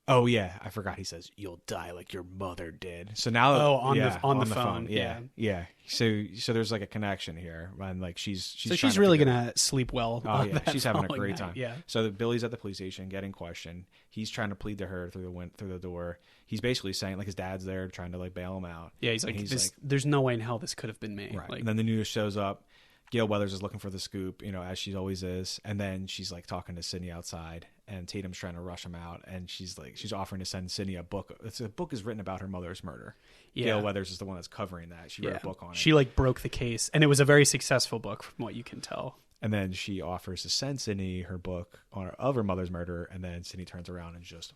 Oh yeah, I forgot. He says, "You'll die like your mother did." So now, on the phone. Yeah. So there's like a connection here, and like she's So trying she's to really figure- gonna sleep well. Oh yeah, that she's having a following great night. time. Yeah. So Billy's at the police station getting questioned. He's trying to plead to her through the door. He's basically saying like his dad's there trying to like bail him out. Yeah, he's like, there's no way in hell this could have been me. Right. Like, And then the news shows up. Gail Weathers is looking for the scoop, as she always is. And then she's like talking to Sydney outside, and Tatum's trying to rush him out. And she's offering to send Sydney a book. The book is written about her mother's murder. Yeah. Gail Weathers is the one that's covering that. She wrote a book on it. She like broke the case, and it was a very successful book from what you can tell. And then she offers to send Sydney her book of her mother's murder. And then Sydney turns around and just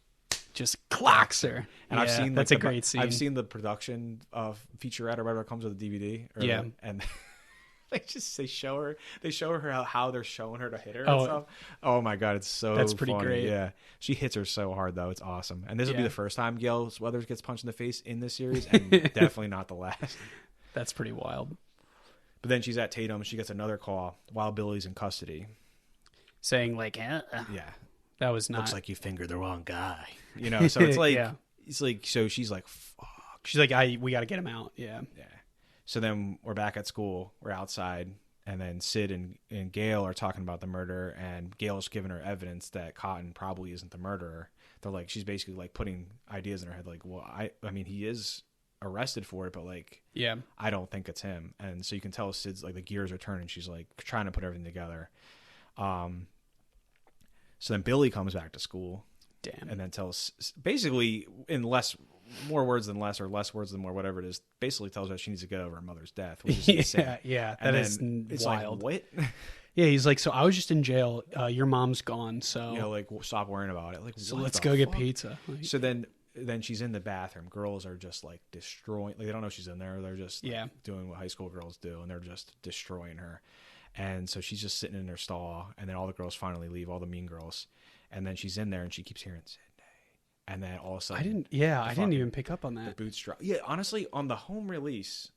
clocks her. And I've seen that's like, a great scene. I've seen the production of featurette or whatever it comes with the DVD. Yeah. And they show her how they're showing her to hit her and Oh. stuff. Oh my god, it's so That's pretty funny. great. Yeah, she hits her so hard though. It's awesome. And this will be Yeah. the first time Gail Weathers gets punched in the face in this series, and definitely not the last. That's pretty wild. But then she's at Tatum. She gets another call while Billy's in custody. Saying like, Yeah, that was not. looks like you fingered the wrong guy. So it's like Yeah. it's like so she's like, fuck. She's like, we got to get him out. Yeah. Yeah. So then we're back at school. We're outside. And then Sid and Gail are talking about the murder. And Gail's giving her evidence that Cotton probably isn't the murderer. They're like, she's basically like putting ideas in her head. Like, well, I mean, he is arrested for it, but like, Yeah. I don't think it's him. And so you can tell Sid's like the gears are turning. She's like trying to put everything together. So then Billy comes back to school. Damn. And then tells basically in more words than less, or less words than more, whatever it is, basically tells her she needs to get over her mother's death, which is insane. Yeah. And That is then it's wild. like, what? Yeah. He's like, so I was just in jail. Your mom's gone. So, Stop worrying about it. Like, so what let's the go get fuck? pizza. Like, So then then she's in the bathroom. Girls are just like destroying. Like they don't know she's in there. They're just like, doing what high school girls do, and they're just destroying her. And so she's just sitting in her stall, and then all the girls finally leave, all the mean girls, and then she's in there, and she keeps hearing Sydney, and then all of a sudden, I didn't even pick up on the that. boots drop. Yeah, honestly, on the home release,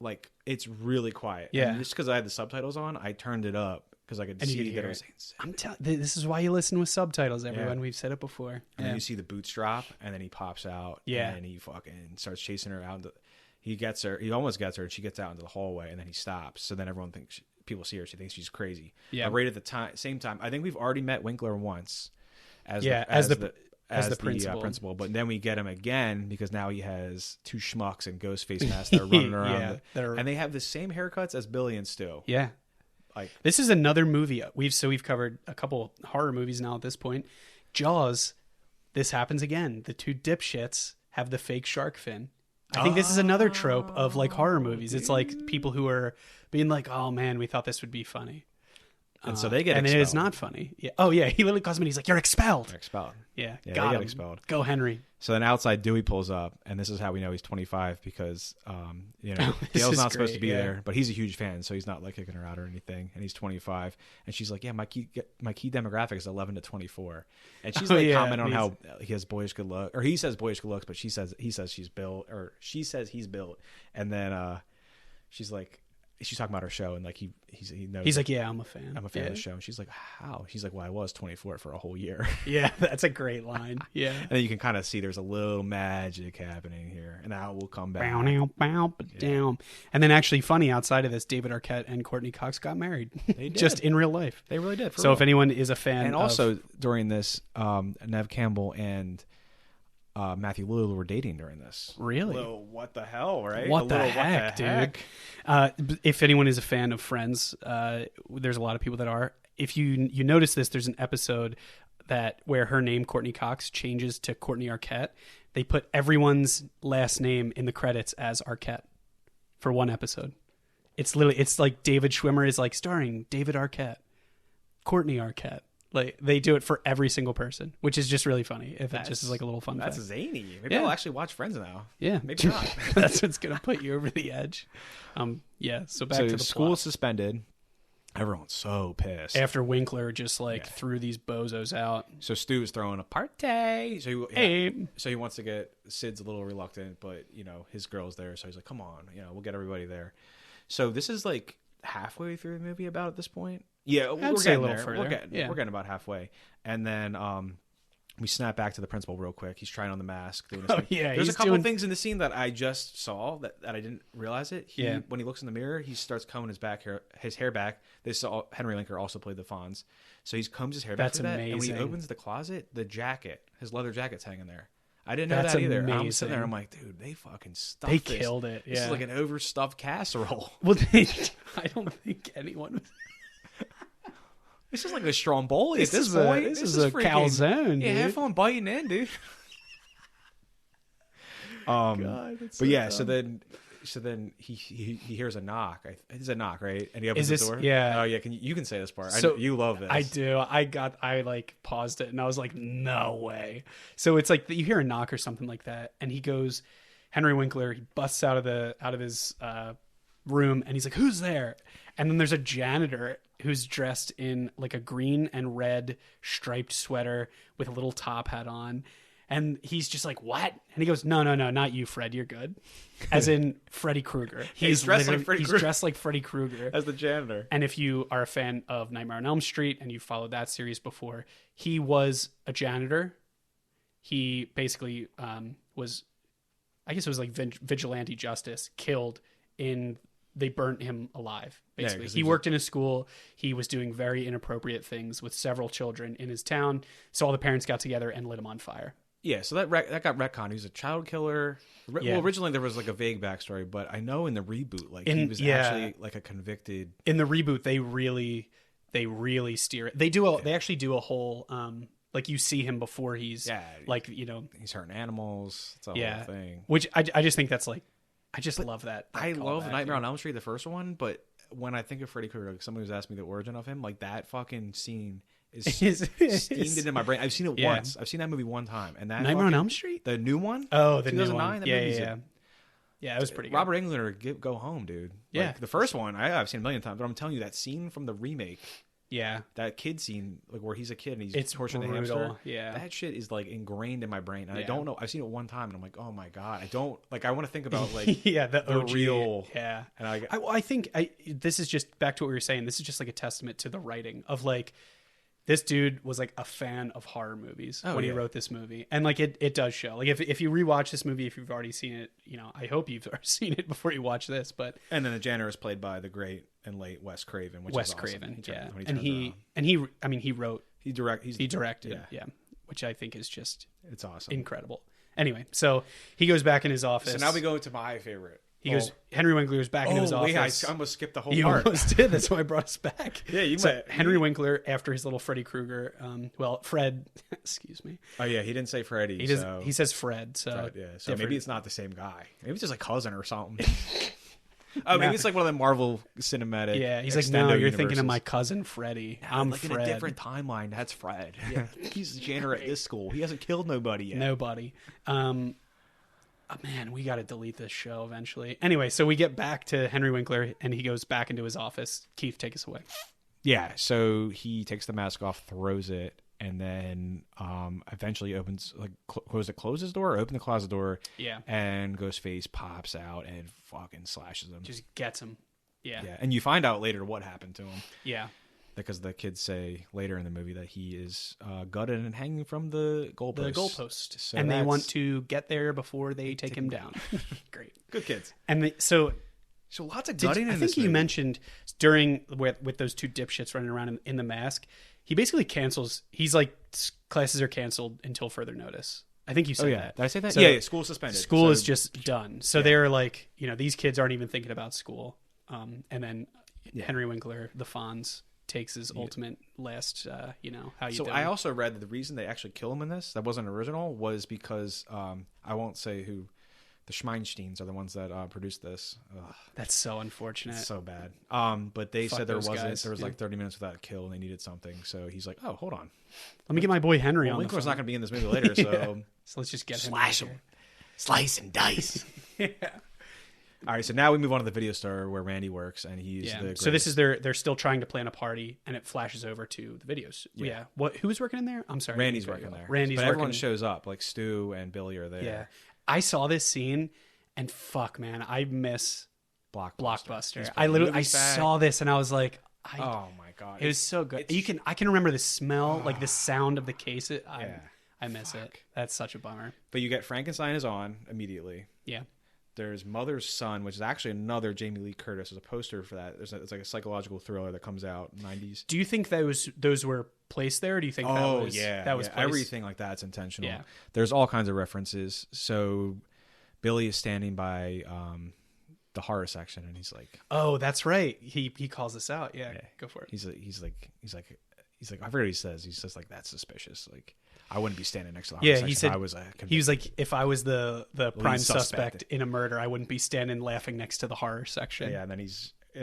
like it's really quiet. Yeah, and just because I had the subtitles on, I turned it up because I could see that it was saying Sydney. I'm telling. This is why you listen with subtitles, everyone. We've said it before. And then you see the boots drop, and then he pops out. Yeah, and he fucking starts chasing her out. He gets her. He almost gets her, and she gets out into the hallway, and then he stops. So then everyone thinks people see her. She thinks she's crazy. Yeah. Right at the same time, I think we've already met Winkler once as the principal. But then we get him again because now he has two schmucks and ghost face masks that are running around, and they have the same haircuts as Billy and Stu. Yeah. Like this is another movie we've covered a couple horror movies now at this point. Jaws, this happens again. The two dipshits have the fake shark fin. I think this is another trope of like horror movies. It's like people who are being like, "Oh man, we thought this would be funny," and so they get and expelled. It is not funny. Yeah. Oh yeah, he literally calls me. He's like, "You're expelled." They're expelled. Yeah, they get expelled. Go Henry. So then outside Dewey pulls up, and this is how we know he's 25 because Dale's not supposed to be there, but he's a huge fan, so he's not like kicking her out or anything. And he's 25, and she's like, "Yeah, my key demographic is 11 to 24," and she's commenting on how he has boyish good look, or he says boyish good looks, but he says she's built, or she says he's built, and then she's like. She's talking about her show, and like he knows. He's like, "Yeah, I'm a fan. I'm a fan of the show." And she's like, "How?" He's like, "Well, I was 24 for a whole year." Yeah, that's a great line. Yeah, and then you can kind of see there's a little magic happening here, and that will come back. Down. And then, actually, funny outside of this, David Arquette and Courtney Cox got married. They did. Just in real life. They really did. So if anyone is a fan, and also during this, Nev Campbell and Matthew Lillard were dating during this. Really? What the hell, right? What the heck, dude? If anyone is a fan of Friends, there's a lot of people that are. If you notice this, there's an episode where her name, Courtney Cox, changes to Courtney Arquette. They put everyone's last name in the credits as Arquette for one episode. It's like David Schwimmer is like starring David Arquette, Courtney Arquette. Like they do it for every single person, which is just really funny. If it just is like a little fun. That's fact. Zany. Maybe I'll actually watch Friends now. Yeah, maybe not. That's what's gonna put you over the edge. Yeah. So back to the school plot. Suspended. Everyone's so pissed after Winkler just threw these bozos out. So Stu is throwing a party. So he wants to get Sid's a little reluctant, but his girl's there, so he's like, "Come on, we'll get everybody there." So this is like halfway through the movie about at this point. Yeah, we're getting a little further. We're getting about halfway, and then we snap back to the principal real quick. He's trying on the mask. There's a couple things in the scene that I just saw that I didn't realize it. When he looks in the mirror, he starts combing his hair back. Henry Winkler also played the Fonz, so he combs his hair back. That's amazing. And when he opens the closet, his letter jacket's hanging there. I didn't know that either. Amazing. I'm sitting there. I'm like, dude, they fucking stuffed this. They killed it. Yeah. This is like an overstuffed casserole. Well, I don't think anyone. This is like a Stromboli at this point. This is a calzone, dude. Yeah, have fun biting in, dude. God, but yeah, dumb. so then he hears a knock. It's a knock, right? And he opens the door. Yeah. Oh yeah. You can say this part. So you love this. I do. I like paused it and I was like, no way. So it's like you hear a knock or something like that, and he goes, Henry Winkler. He busts out of his room and he's like, "Who's there?" And then there's a janitor who's dressed in like a green and red striped sweater with a little top hat on. And he's just like, "What?" And he goes, No, not you, Fred. You're good. As in Freddy Krueger. He's dressed like Freddy Krueger. He's dressed like Freddy Krueger. As the janitor. And if you are a fan of Nightmare on Elm Street and you followed that series before, he was a janitor. He basically was, I guess it was like vigilante justice, killed in... They burnt him alive, basically. He worked in a school. He was doing very inappropriate things with several children in his town. So all the parents got together and lit him on fire. Yeah, so that got retconned. He was a child killer. Well, originally there was like a vague backstory, but I know in the reboot, he was actually like a convicted... In the reboot, they really steer it. They actually do a whole... like you see him before he's he's hurting animals. It's a whole thing. Which I just think that's like... I just love that. I love Nightmare on Elm Street, the first one, but when I think of Freddy Krueger, like somebody was asking me the origin of him, like that fucking scene is steamed into my brain. I've seen it Yeah. once. I've seen that movie one time, and that Nightmare on Elm Street. the new one. Oh, the new 2009. one. That Yeah, movie's yeah. Yeah, it was pretty good. Robert Englund, go home, dude. Yeah. Like, the first one I've seen a million times, but I'm telling you that scene from the remake, Yeah, that kid scene, like where he's a kid and he's it's torturing the brutal. hamster. Yeah, That shit is like ingrained in my brain, and I Yeah. don't know. I've seen it one time, and I'm like, oh my god, I don't like. I want to think about like yeah, the the OG. real. Yeah, And I think this is just back to what we were saying. This is just like a testament to the writing of like this dude was like a fan of horror movies when he yeah. wrote this movie, and like it does show. Like if you rewatch this movie, if you've already seen it, you know, I hope you've already seen it before you watch this. But and then the janitor is played by the great and late Wes Craven, which Wes is awesome. Craven, When and turns he around. I mean he wrote, he directed, yeah. which I think is just It's awesome. incredible. Anyway, so he goes back in his office. So now we go to my favorite. He goes. Henry Winkler goes back into his wait, office. I almost skipped the whole You part. almost did. That's why I brought us back. Yeah, you So might. Henry Winkler, after his little Freddy Krueger, Fred, excuse me. Oh yeah, he didn't say Freddy. He does. so, He says Fred. So Fred, yeah. So different. maybe it's not the same guy. Maybe it's just a cousin or something. Oh, maybe it's like one of the Marvel cinematic. Yeah, he's like, extendo no, you're thinking of universes. my cousin Freddy. I'm like Fred. in a different timeline. That's Fred. Yeah, he's the janitor at this school. He hasn't killed nobody yet. Nobody. Oh, man, we got to delete this show eventually. Anyway, so we get back to Henry Winkler, and he goes back into his office. Keith, take us away. Yeah, so he takes the mask off, throws it, and then eventually opens, like, close his door, or open the closet door. Yeah. And Ghostface pops out and fucking slashes him. Just gets him. Yeah. Yeah, and you find out later what happened to him. Yeah. Because the kids say later in the movie that he is gutted and hanging from the goalpost. The goalpost. So and they that's- want to get there before they take him down. Great. Good kids. And so lots of gutting I in think this you movie. mentioned during with those two dipshits running around in the mask, he basically cancels. He's like, classes are canceled until further notice. I think you said that. Did I say that? So yeah, school suspended. School So- is just done. So they're like, you know, these kids aren't even thinking about school. And then Henry Winkler, the Fonz, takes his ultimate last, you know, how you So doing? I also read that the reason they actually kill him in this, that wasn't original, was because I won't say who, the Schmeinsteins are the ones that produced this. Ugh, That's so unfortunate. it's so bad. But they Fuck said there those wasn't. guys. There was Yeah. like 30 minutes without a kill, and they needed something. So he's like, "Oh, hold on, Let me get my boy Henry well, on the Winkler's phone. not going to be in this movie later." So So let's just get Slash him. him. out slice and dice. All right, so now we move on to the video store where Randy works, and he's Yeah. the So this greatest- is they're still trying to plan a party, and it flashes over to the videos. Yeah. What? Who's working in there? I'm sorry. Randy's working there. Randy's but working. everyone shows up, like Stu and Billy are there. Yeah. I saw this scene, and fuck, man, I miss Blockbuster. He's I literally movie's back. saw this, and I was like, Oh my god, it was so good. it's- I can remember the smell, like the sound of the case. Yeah. I miss it. That's such a bummer. But you get Frankenstein is on immediately. Yeah. There's Mother's Son, which is actually another Jamie Lee Curtis. There's a poster for that. It's like a psychological thriller that comes out 90s. Do you think those were placed there? Or do you think that was that was placed? everything like that's intentional. Yeah. There's all kinds of references. So Billy is standing by the horror section, and he's like, Oh, that's right. He calls this out. Yeah, Yeah. go for it. he's like, I forget what he says. He says like, that's suspicious. Like, I wouldn't be standing next to the horror Yeah, section he if said I was he was like, if I was the prime suspect. suspect in a murder, I wouldn't be standing laughing next to the horror section. Yeah, and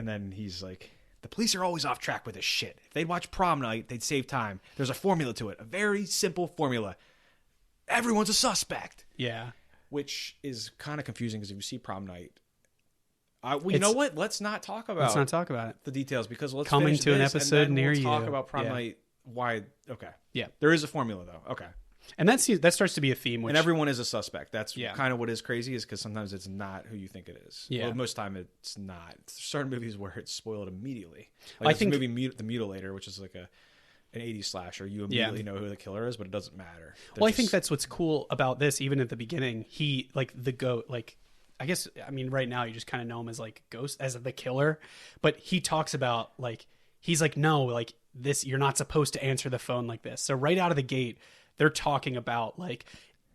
then he's like, the police are always off track with this shit. If they'd watch Prom Night, they'd save time. There's a formula to it, a very simple formula. Everyone's a suspect, Yeah. which is kind of confusing because if you see Prom Night, you know what? Let's not talk about Let's not talk about it. the details because let's Coming finish to an this, episode and then near we'll talk you. about Prom Yeah. Night. Why? Okay, Yeah. there is a formula though. Okay, And that starts to be a theme. Which, and everyone is a suspect. That's Yeah. kind of what is crazy is because sometimes it's not who you think it is. Yeah. Well, most time it's not. There's certain movies where it's spoiled immediately. I Like think- this movie The Mutilator, which is like an 80s slasher. You immediately know who the killer is, but it doesn't matter. well, I think that's what's cool about this. Even at the beginning, he like the goat. Like, I guess right now you just kind of know him as like Ghost, as the killer, but he talks about like he's like, no, like this, you're not supposed to answer the phone like this. So right out of the gate, they're talking about like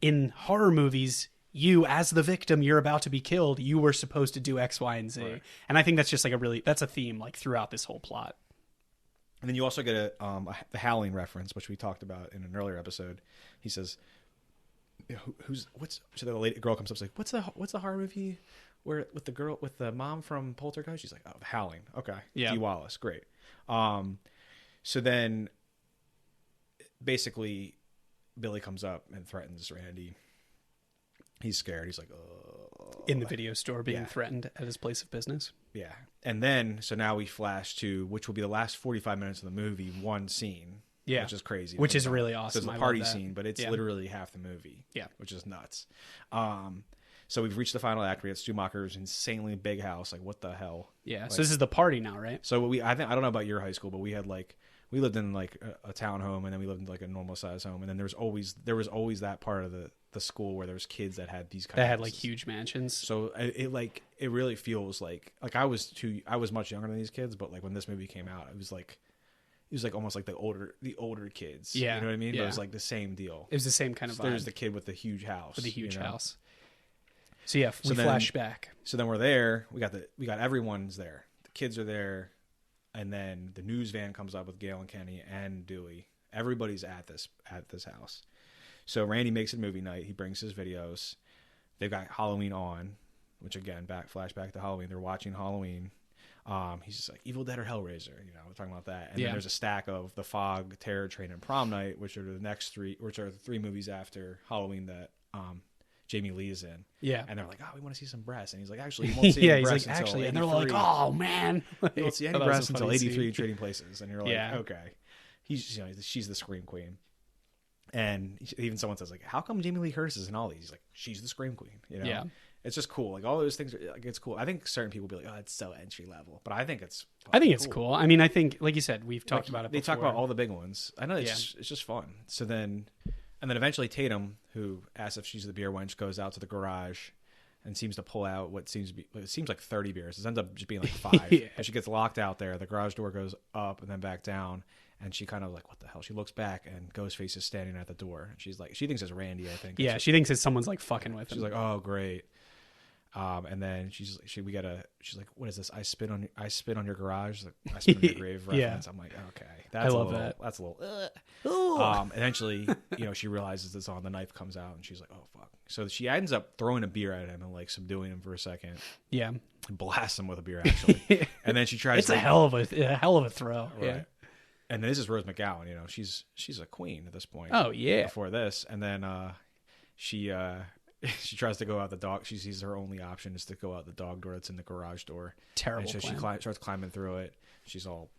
in horror movies, you as the victim, you're about to be killed. You were supposed to do X, Y, and Z. Right. And I think that's just like that's a theme like throughout this whole plot. And then you also get the Howling reference, which we talked about in an earlier episode. He says, so the girl comes up and says, what's the horror movie where with the mom from Poltergeist? She's like, oh, Howling. Okay. Yeah. Dee Wallace. Great. So then basically, Billy comes up and threatens Randy. He's scared. He's like, oh. In the video store being Yeah. threatened at his place of business. Yeah. And then, so now we flash to, which will be the last 45 minutes of the movie, one scene. Yeah. Which is crazy. Which is Think about really it. awesome. So I it's a love party that. scene, but it's Yeah. literally half the movie. Yeah. Which is nuts. So we've reached the final act. We have Stumacher's insanely big house. Like, what the hell? Yeah. Like, So this is the party now, right? so I don't know about your high school, but we had like, we lived in like a townhome, and then we lived in like a normal size home, and then there was always that part of the school where there was kids that had these kind That of had like houses. huge mansions. So it really feels like I was much younger than these kids, but like when this movie came out, it was like almost like the older kids. Yeah, You know what I mean? But yeah. it was like the same deal. It was the same kind of So vibe. there's the kid with the huge house. with the huge you know? house. So yeah, we then- flash back. So then we're there. We got everyone's there. The kids are there, and then the news van comes up with Gail and Kenny and Dewey. Everybody's at this house. So Randy makes it movie night. He brings his videos. They've got Halloween on, which again, flashback to Halloween. They're watching Halloween. He's just like Evil Dead or Hellraiser. We're talking about that. And Yeah. then there's a stack of The Fog, Terror Train, and Prom Night, which are the three movies after Halloween that Jamie Lee is in. Yeah. And they're like, oh, we want to see some breasts. And he's like, actually, you won't see Yeah, any he's breasts like, until actually, and they're 83. like, oh man, You won't see any That was a breasts until funny 83 scene. Trading Places. And you're like, Yeah. okay. She's the Scream Queen. And even someone says, like, how come Jamie Lee Curtis is in all these? He's like, she's the Scream Queen. Yeah. It's just cool. Like, all those things, like, it's cool. I think certain people be like, oh, it's so entry level. But I think it's I think it's cool. I mean, I think, like you said, we've talked Like, about it. They talk before. about all the big ones. I know Yeah. it's just fun. So then eventually Tatum, who asks if she's the beer wench, goes out to the garage and seems to pull out what seems like 30 beers. It ends up just being like 5. Yeah. And she gets locked out there. The garage door goes up and then back down. And she kind of like, what the hell? She looks back and Ghostface is standing at the door. And she's like, she thinks it's Randy, I think. Yeah, she thinks it's someone's like fucking with him. She's like, oh, great. And then she's like, what is this? I spit on your garage. Like, I spit on your grave Yeah. reference. I'm like, okay, that's love a little, that. That's a little. Eventually, she realizes it's on. The knife comes out, and she's like, oh fuck. So she ends up throwing a beer at him and like subduing him for a second, yeah, and blasts him with a beer actually. And then she tries. it's to, a hell of a throw. right. Yeah. And this is Rose McGowan. She's a queen at this point. Oh yeah. Before this, and then she tries to go out the dog. She sees her only option is to go out the dog door that's in the garage door. Terrible And so she plan. starts climbing through it. She's all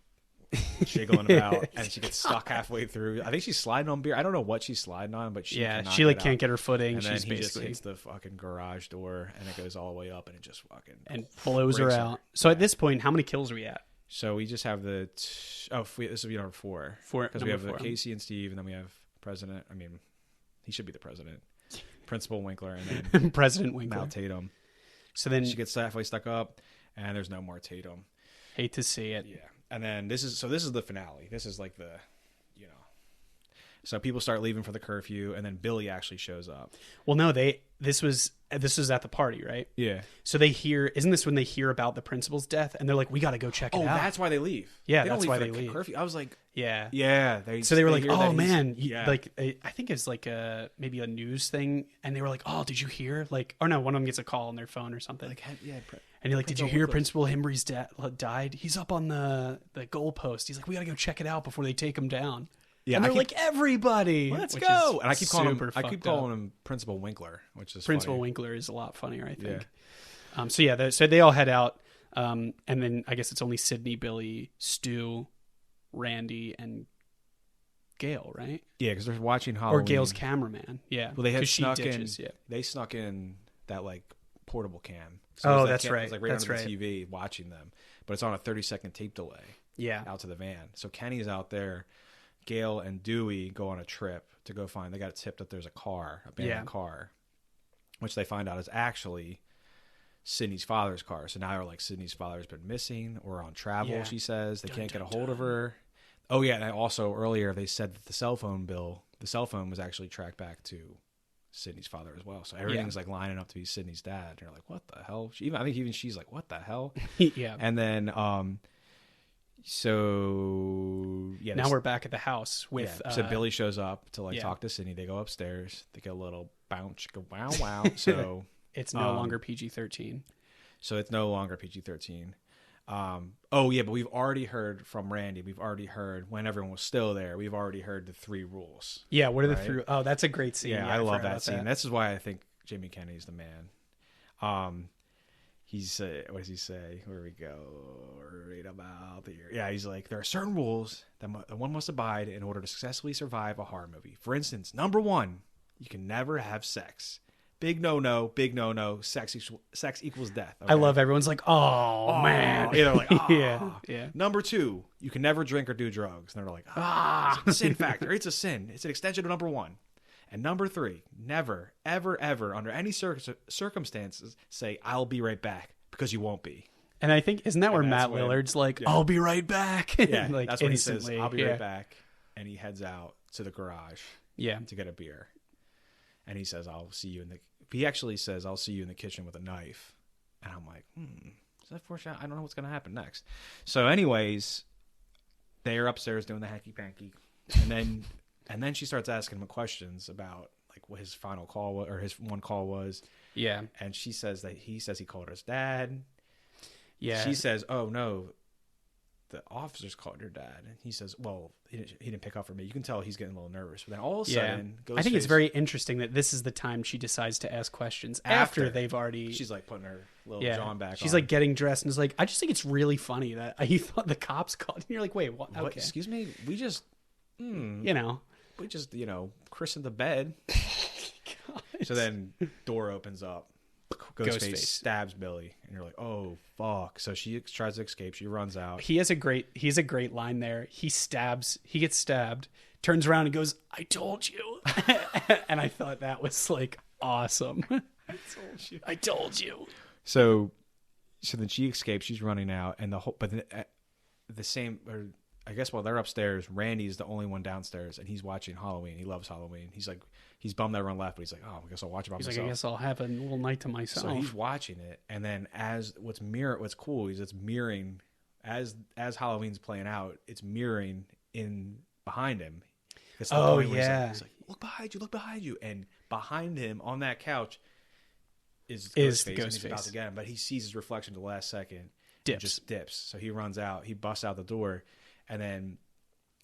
jiggling about, and she gets stuck halfway through. I think she's sliding on beer. I don't know what she's sliding on, but she cannot she like get can't out. get her footing. And then She's he just basically hits the fucking garage door, and it goes all the way up, and it just fucking and blows her breaks out. So at this point, how many kills are we at? So we just have this will be number 4. Because we have number 4. Casey and Steve, and then we have President. I mean, he should be the president. Principal Winkler, and then President Winkler. Mal Tatum. So then, She gets halfway stuck up, and there's no more Tatum. hate to see it. Yeah, and then this is the finale. This is like the, so people start leaving for the curfew, and then Billy actually shows up. Well, no, this was at the party, right? Yeah. So they hear, isn't this when they hear about the principal's death, and they're like, we got to go check it Oh, out. that's why they leave. Yeah, They don't that's why for they the leave. curfew. I was like, Yeah. yeah. So they were like, hear that oh he's- man, yeah. like I think it's like maybe a news thing, and they were like, oh, did you hear? Like, or no, one of them gets a call on their phone or something, yeah. and you're like, did you Principal hear Winkler's- Principal Himbry's died? He's up on the goalpost. He's like, we got to go check it out before they take him down. Yeah, and I they're keep- like, everybody, Let's which go. is And I keep calling him. super I keep fucked up. calling him Principal Winkler, which is Principal funny. Winkler is a lot funnier, I think. Yeah. So yeah, so they all head out, and then I guess it's only Sydney, Billy, Stu, Randy, and Gail, right? Yeah, because they're watching Halloween. Or Gail's cameraman. Yeah. Well, they had 'Cause she snuck ditches, in. Yeah. They snuck in that like portable cam. Oh, it was that that's cam, right. It was like right That's under right. the TV watching them, but it's on a 30-second tape delay Yeah. out to the van. So Kenny's out there. Gail and Dewey go on a trip to go find. They got tipped that there's a abandoned car, which they find out is actually Sydney's father's car. So now they're like, Sydney's father's been missing or on travel. Yeah. She says they Dun, can't get a dun, hold of her. Oh yeah, and also earlier they said that the cell phone was actually tracked back to Sydney's father as well. So everything's like lining up to be Sydney's dad. And you're like, what the hell? I think even she's like, what the hell? Yeah. And then so yeah, Now we're back at the house with so Billy shows up to like yeah. talk to Sydney. They go upstairs. They get a little bounce, go wow wow. So it's no longer PG-13. so it's no longer PG-13. Oh yeah, but we've already heard from Randy. We've already heard when everyone was still there. We've already heard the 3 rules. Yeah, what are the Right? 3? Oh, that's a great scene. Yeah, Yeah, I love forgot that about scene. This is why I think Jamie Kennedy's the man. He's what does he say? Where we go? Right about here. Yeah, he's like, there are certain rules that one must abide in order to successfully survive a horror movie. For instance, number 1, you can never have sex. Big no. Sex equals death. Okay? I love everyone's like, oh man. Yeah, they're like, yeah. Number 2, you can never drink or do drugs. And they're like, it's a sin factor. It's a sin. It's an extension of number 1. And number 3, never, ever, under any circumstances, say, I'll be right back, because you won't be. And I think, isn't that where And Matt that's when- Lillard's like, yeah. I'll be right back? Yeah, like, that's when instantly. he says, I'll be yeah. right back. And he heads out to the garage Yeah. to get a beer. And he says, he actually says, I'll see you in the kitchen with a knife. And I'm like, is that foreshadow? I don't know what's going to happen next. So anyways, they're upstairs doing the hanky-panky. And then she starts asking him questions about like what his final call was, or his one call was. Yeah. And she says that he called her his dad. Yeah. She says, oh no, the officers called your dad. And he says, well, he didn't pick up for me. You can tell he's getting a little nervous. But then all of a sudden, I think it's very interesting that this is the time she decides to ask questions after they've already. She's like putting her little John back on. She's like getting dressed and is like, I just think it's really funny that he thought the cops called. And you're like, wait, what? What? Okay. Excuse me? We just, You know. christened the bed. So then door opens up. Ghostface stabs Billy, and you're like, "Oh fuck!" So she tries to escape. She runs out. He's a great line there. He gets stabbed, turns around and goes, "I told you," and I thought that was like awesome. I told you. So then she escapes. She's running out, and I guess while they're upstairs, Randy's the only one downstairs, and he's watching Halloween. He loves Halloween. He's bummed that everyone left, but he's like, oh, I guess I'll watch it by myself. He's like, I guess I'll have a little night to myself. So he's watching it, and then what's cool is it's mirroring as Halloween's playing out. It's mirroring in behind him. It's the point where he's like, look behind you, and behind him on that couch is Ghostface, and he's about to get him, but he sees his reflection at the last second, and just dips. So he runs out, he busts out the door. And then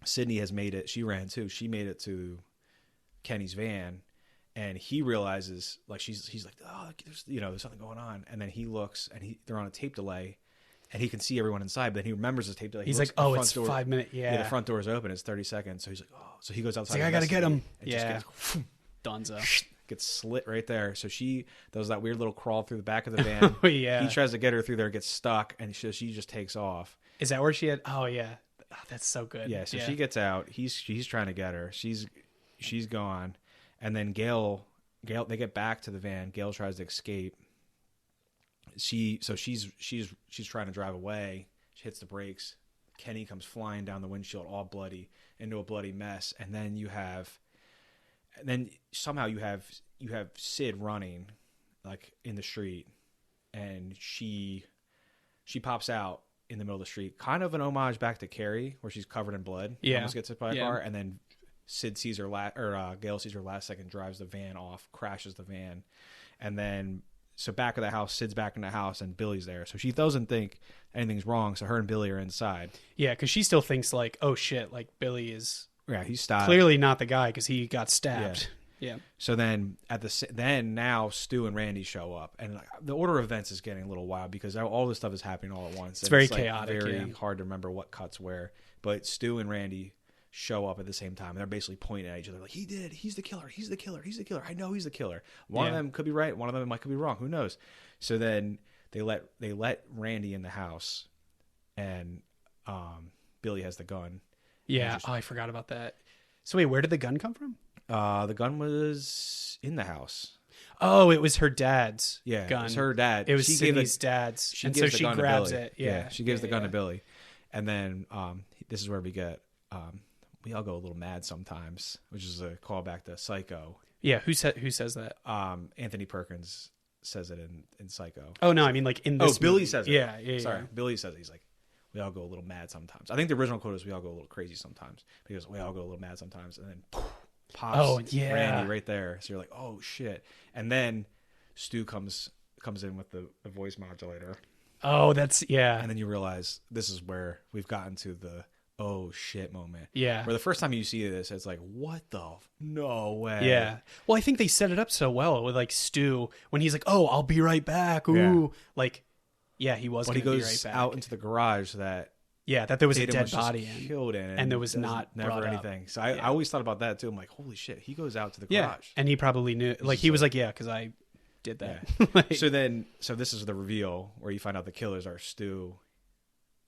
Sydney has made it. She ran too. She made it to Kenny's van, and he realizes like he's like, oh, there's something going on. And then he looks, and they're on a tape delay, and he can see everyone inside. But then he remembers the tape delay. He's like, oh, it's 5 minutes. Yeah, the front door is open. It's 30 seconds. So he's like, oh, so he goes outside. He's like, I gotta get him. Yeah, Dunzo gets slit right there. So she does that weird little crawl through the back of the van. Oh, yeah, he tries to get her through there, gets stuck, and she just takes off. Is that where she had? Oh yeah. Oh, that's so good. Yeah, so she gets out. He's trying to get her. She's gone, and then Gail. They get back to the van. Gail tries to escape. She's trying to drive away. She hits the brakes. Kenny comes flying down the windshield, all bloody, into a bloody mess. And then somehow you have Sid running, like in the street, and she pops out in the middle of the street, kind of an homage back to Carrie, where she's covered in blood. Yeah, almost gets hit by a car, and then Sid sees her Gail sees her last second, drives the van off, crashes the van, and then so back of the house, Sid's back in the house, and Billy's there. So she doesn't think anything's wrong. So her and Billy are inside. Yeah, because she still thinks like, oh shit, like Billy is he's stopped. Clearly not the guy because he got stabbed. Yeah. So then now Stu and Randy show up, and the order of events is getting a little wild because all this stuff is happening all at once. It's very chaotic. Very hard to remember what cuts where. But Stu and Randy show up at the same time, and they're basically pointing at each other like, "He did. He's the killer. He's the killer. He's the killer. I know he's the killer." One of them could be right. One of them could be wrong. Who knows? So then they let Randy in the house, and Billy has the gun. Yeah. I forgot about that. So wait, where did the gun come from? The gun was in the house. Oh, it was her dad's gun. It was her dad. It was Sydney's dad's. And so she grabs it. Yeah. She gives the gun to Billy. And then this is where we get we all go a little mad sometimes, which is a callback to Psycho. Yeah, who says that? Anthony Perkins says it in Psycho. Oh no, I mean like in this Billy movie. says it. Yeah. Sorry, Billy says it. He's like, we all go a little mad sometimes. I think the original quote is we all go a little crazy sometimes. Because we all go a little mad sometimes, and then pops Randy right there. So you're like, oh shit. And then Stu comes in with the voice modulator. Oh, that's yeah. And then you realize this is where we've gotten to the oh shit moment. Yeah. Where the first time you see this, it's like, what the no way. Yeah. Well, I think they set it up so well with like Stu when he's like, "Oh, I'll be right back." Ooh, like, yeah, he was. When going he to goes be right back. out into the garage that that there was Tatum a dead was just body in, killed in, and there was not never brought up. anything. So I always thought about that too. I'm like, holy shit, he goes out to the Yeah, garage. and he probably knew. Like he was like, "Yeah, because I did that." Yeah. Like, so this is the reveal where you find out the killers are Stu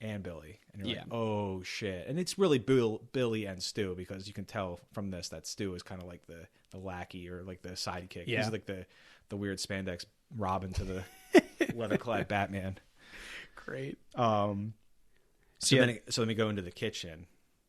and Billy, and you're like, oh shit. And it's really Billy and Stu, because you can tell from this that Stu is kind of like the lackey or like the sidekick. Yeah. He's like the weird spandex Robin to the leather-clad Batman. Great. So then we go into the kitchen.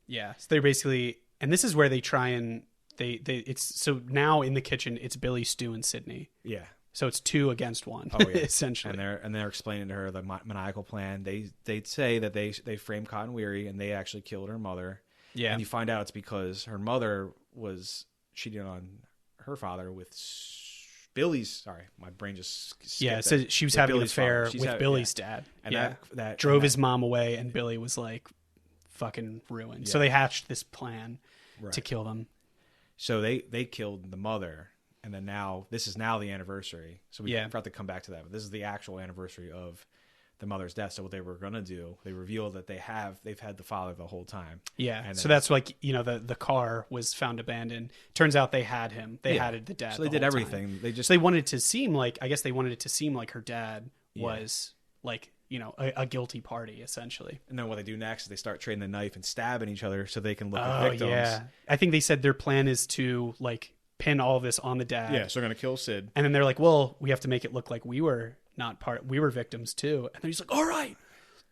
Yeah, so they're basically, and this is where they try and they it's so now in the kitchen it's Billy, Stu, and Sydney. Yeah. So it's 2 against 1. Oh yeah, essentially. And they're explaining to her the maniacal plan. They say that they framed Cotton Weary and they actually killed her mother. Yeah. And you find out it's because her mother was cheating on her father with Billy's. Sorry, my brain just skipped Yeah, it. so she was With having an Billy's affair father. with Billy's dad. And that drove and his mom away, and Billy was like fucking ruined. Yeah. So they hatched this plan Right. to kill them. So they killed the mother, and then this is the anniversary. So we forgot to come back to that, but this is the actual anniversary of the mother's death. So what they were gonna do, they revealed that they've had the father the whole time. Yeah. And So that's like, the car was found abandoned. Turns out they had him. They had the dad. So they did everything. They just So they wanted it to seem like, I guess they wanted it to seem like her dad was like, a guilty party essentially. And then what they do next is they start trading the knife and stabbing each other so they can look Oh at victims. yeah. I think they said their plan is to like pin all this on the dad. Yeah, so they're gonna kill Sid. And then they're like, well, we have to make it look like we were victims too. And then he's like, all right,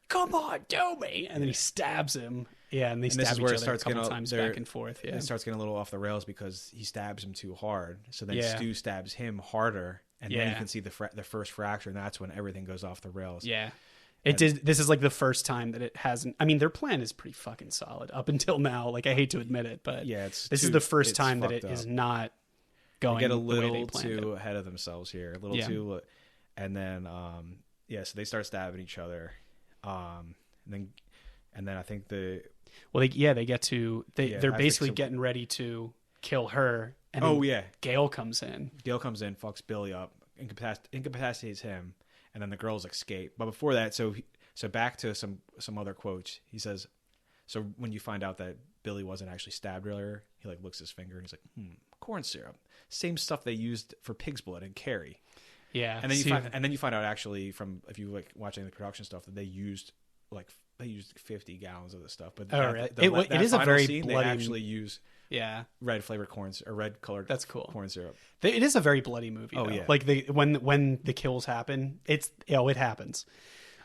come on, do me. And then he stabs him. Yeah, and they stab each other a couple times back and forth. Yeah, it starts getting a little off the rails because he stabs him too hard. So then Stu stabs him harder, and then you can see the first fracture, and that's when everything goes off the rails. Yeah. This is like the first time that it hasn't. I mean, their plan is pretty fucking solid up until now. Like, I hate to admit it, but this is the first time that it is not going. They get a the way they little planned too it. ahead of themselves here, a little too, and then so they start stabbing each other, and then I think they get to they're basically getting ready to kill her. And then Gail comes in. Gail comes in, fucks Billy up, incapacitates him. And then the girls escape. But before that, so back to some other quotes. He says, so when you find out that Billy wasn't actually stabbed earlier, he like looks at his finger and he's like, corn syrup. Same stuff they used for pig's blood in Carrie. Yeah. And then you find out actually from, if you like watching the production stuff, that they used 50 gallons of this stuff. But it is a very scene, bloody. they actually use red flavored red colored. That's cool. Corn syrup. It is a very bloody movie. Oh though. yeah. Like when the kills happen, it happens.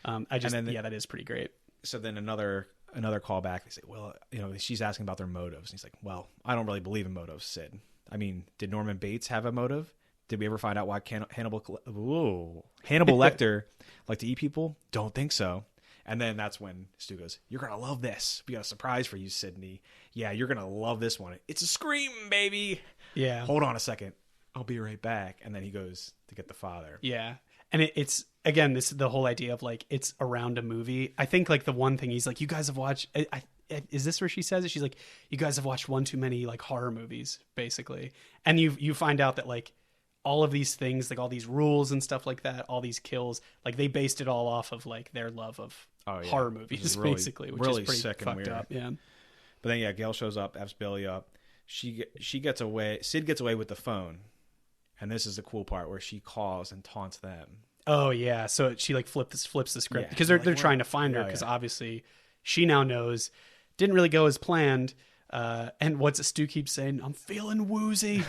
That is pretty great. So then another callback. They say, well, she's asking about their motives. And he's like, well, I don't really believe in motives, Sid. I mean, did Norman Bates have a motive? Did we ever find out why Hannibal Lecter liked to eat people? Don't think so. And then that's when Stu goes, you're going to love this. We got a surprise for you, Sydney. Yeah, you're going to love this one. It's a scream, baby. Yeah. Hold on a second. I'll be right back. And then he goes to get the father. Yeah. And it's, again, this is the whole idea of like, it's around a movie. I think like the one thing he's like, you guys have watched, is this where she says it? She's like, you guys have watched one too many like horror movies, basically. And you find out that like all of these things, like all these rules and stuff like that, all these kills, like they based it all off of like their love of horror movies, really, basically, which really is pretty sick and fucked weird. up. Yeah. But then Gail shows up, F's Billy up. She gets away. Sid gets away with the phone, and this is the cool part where she calls and taunts them. Oh yeah, so she like flips the script because they're trying to find her because obviously she now knows didn't really go as planned. And what's Stu keeps saying? I'm feeling woozy.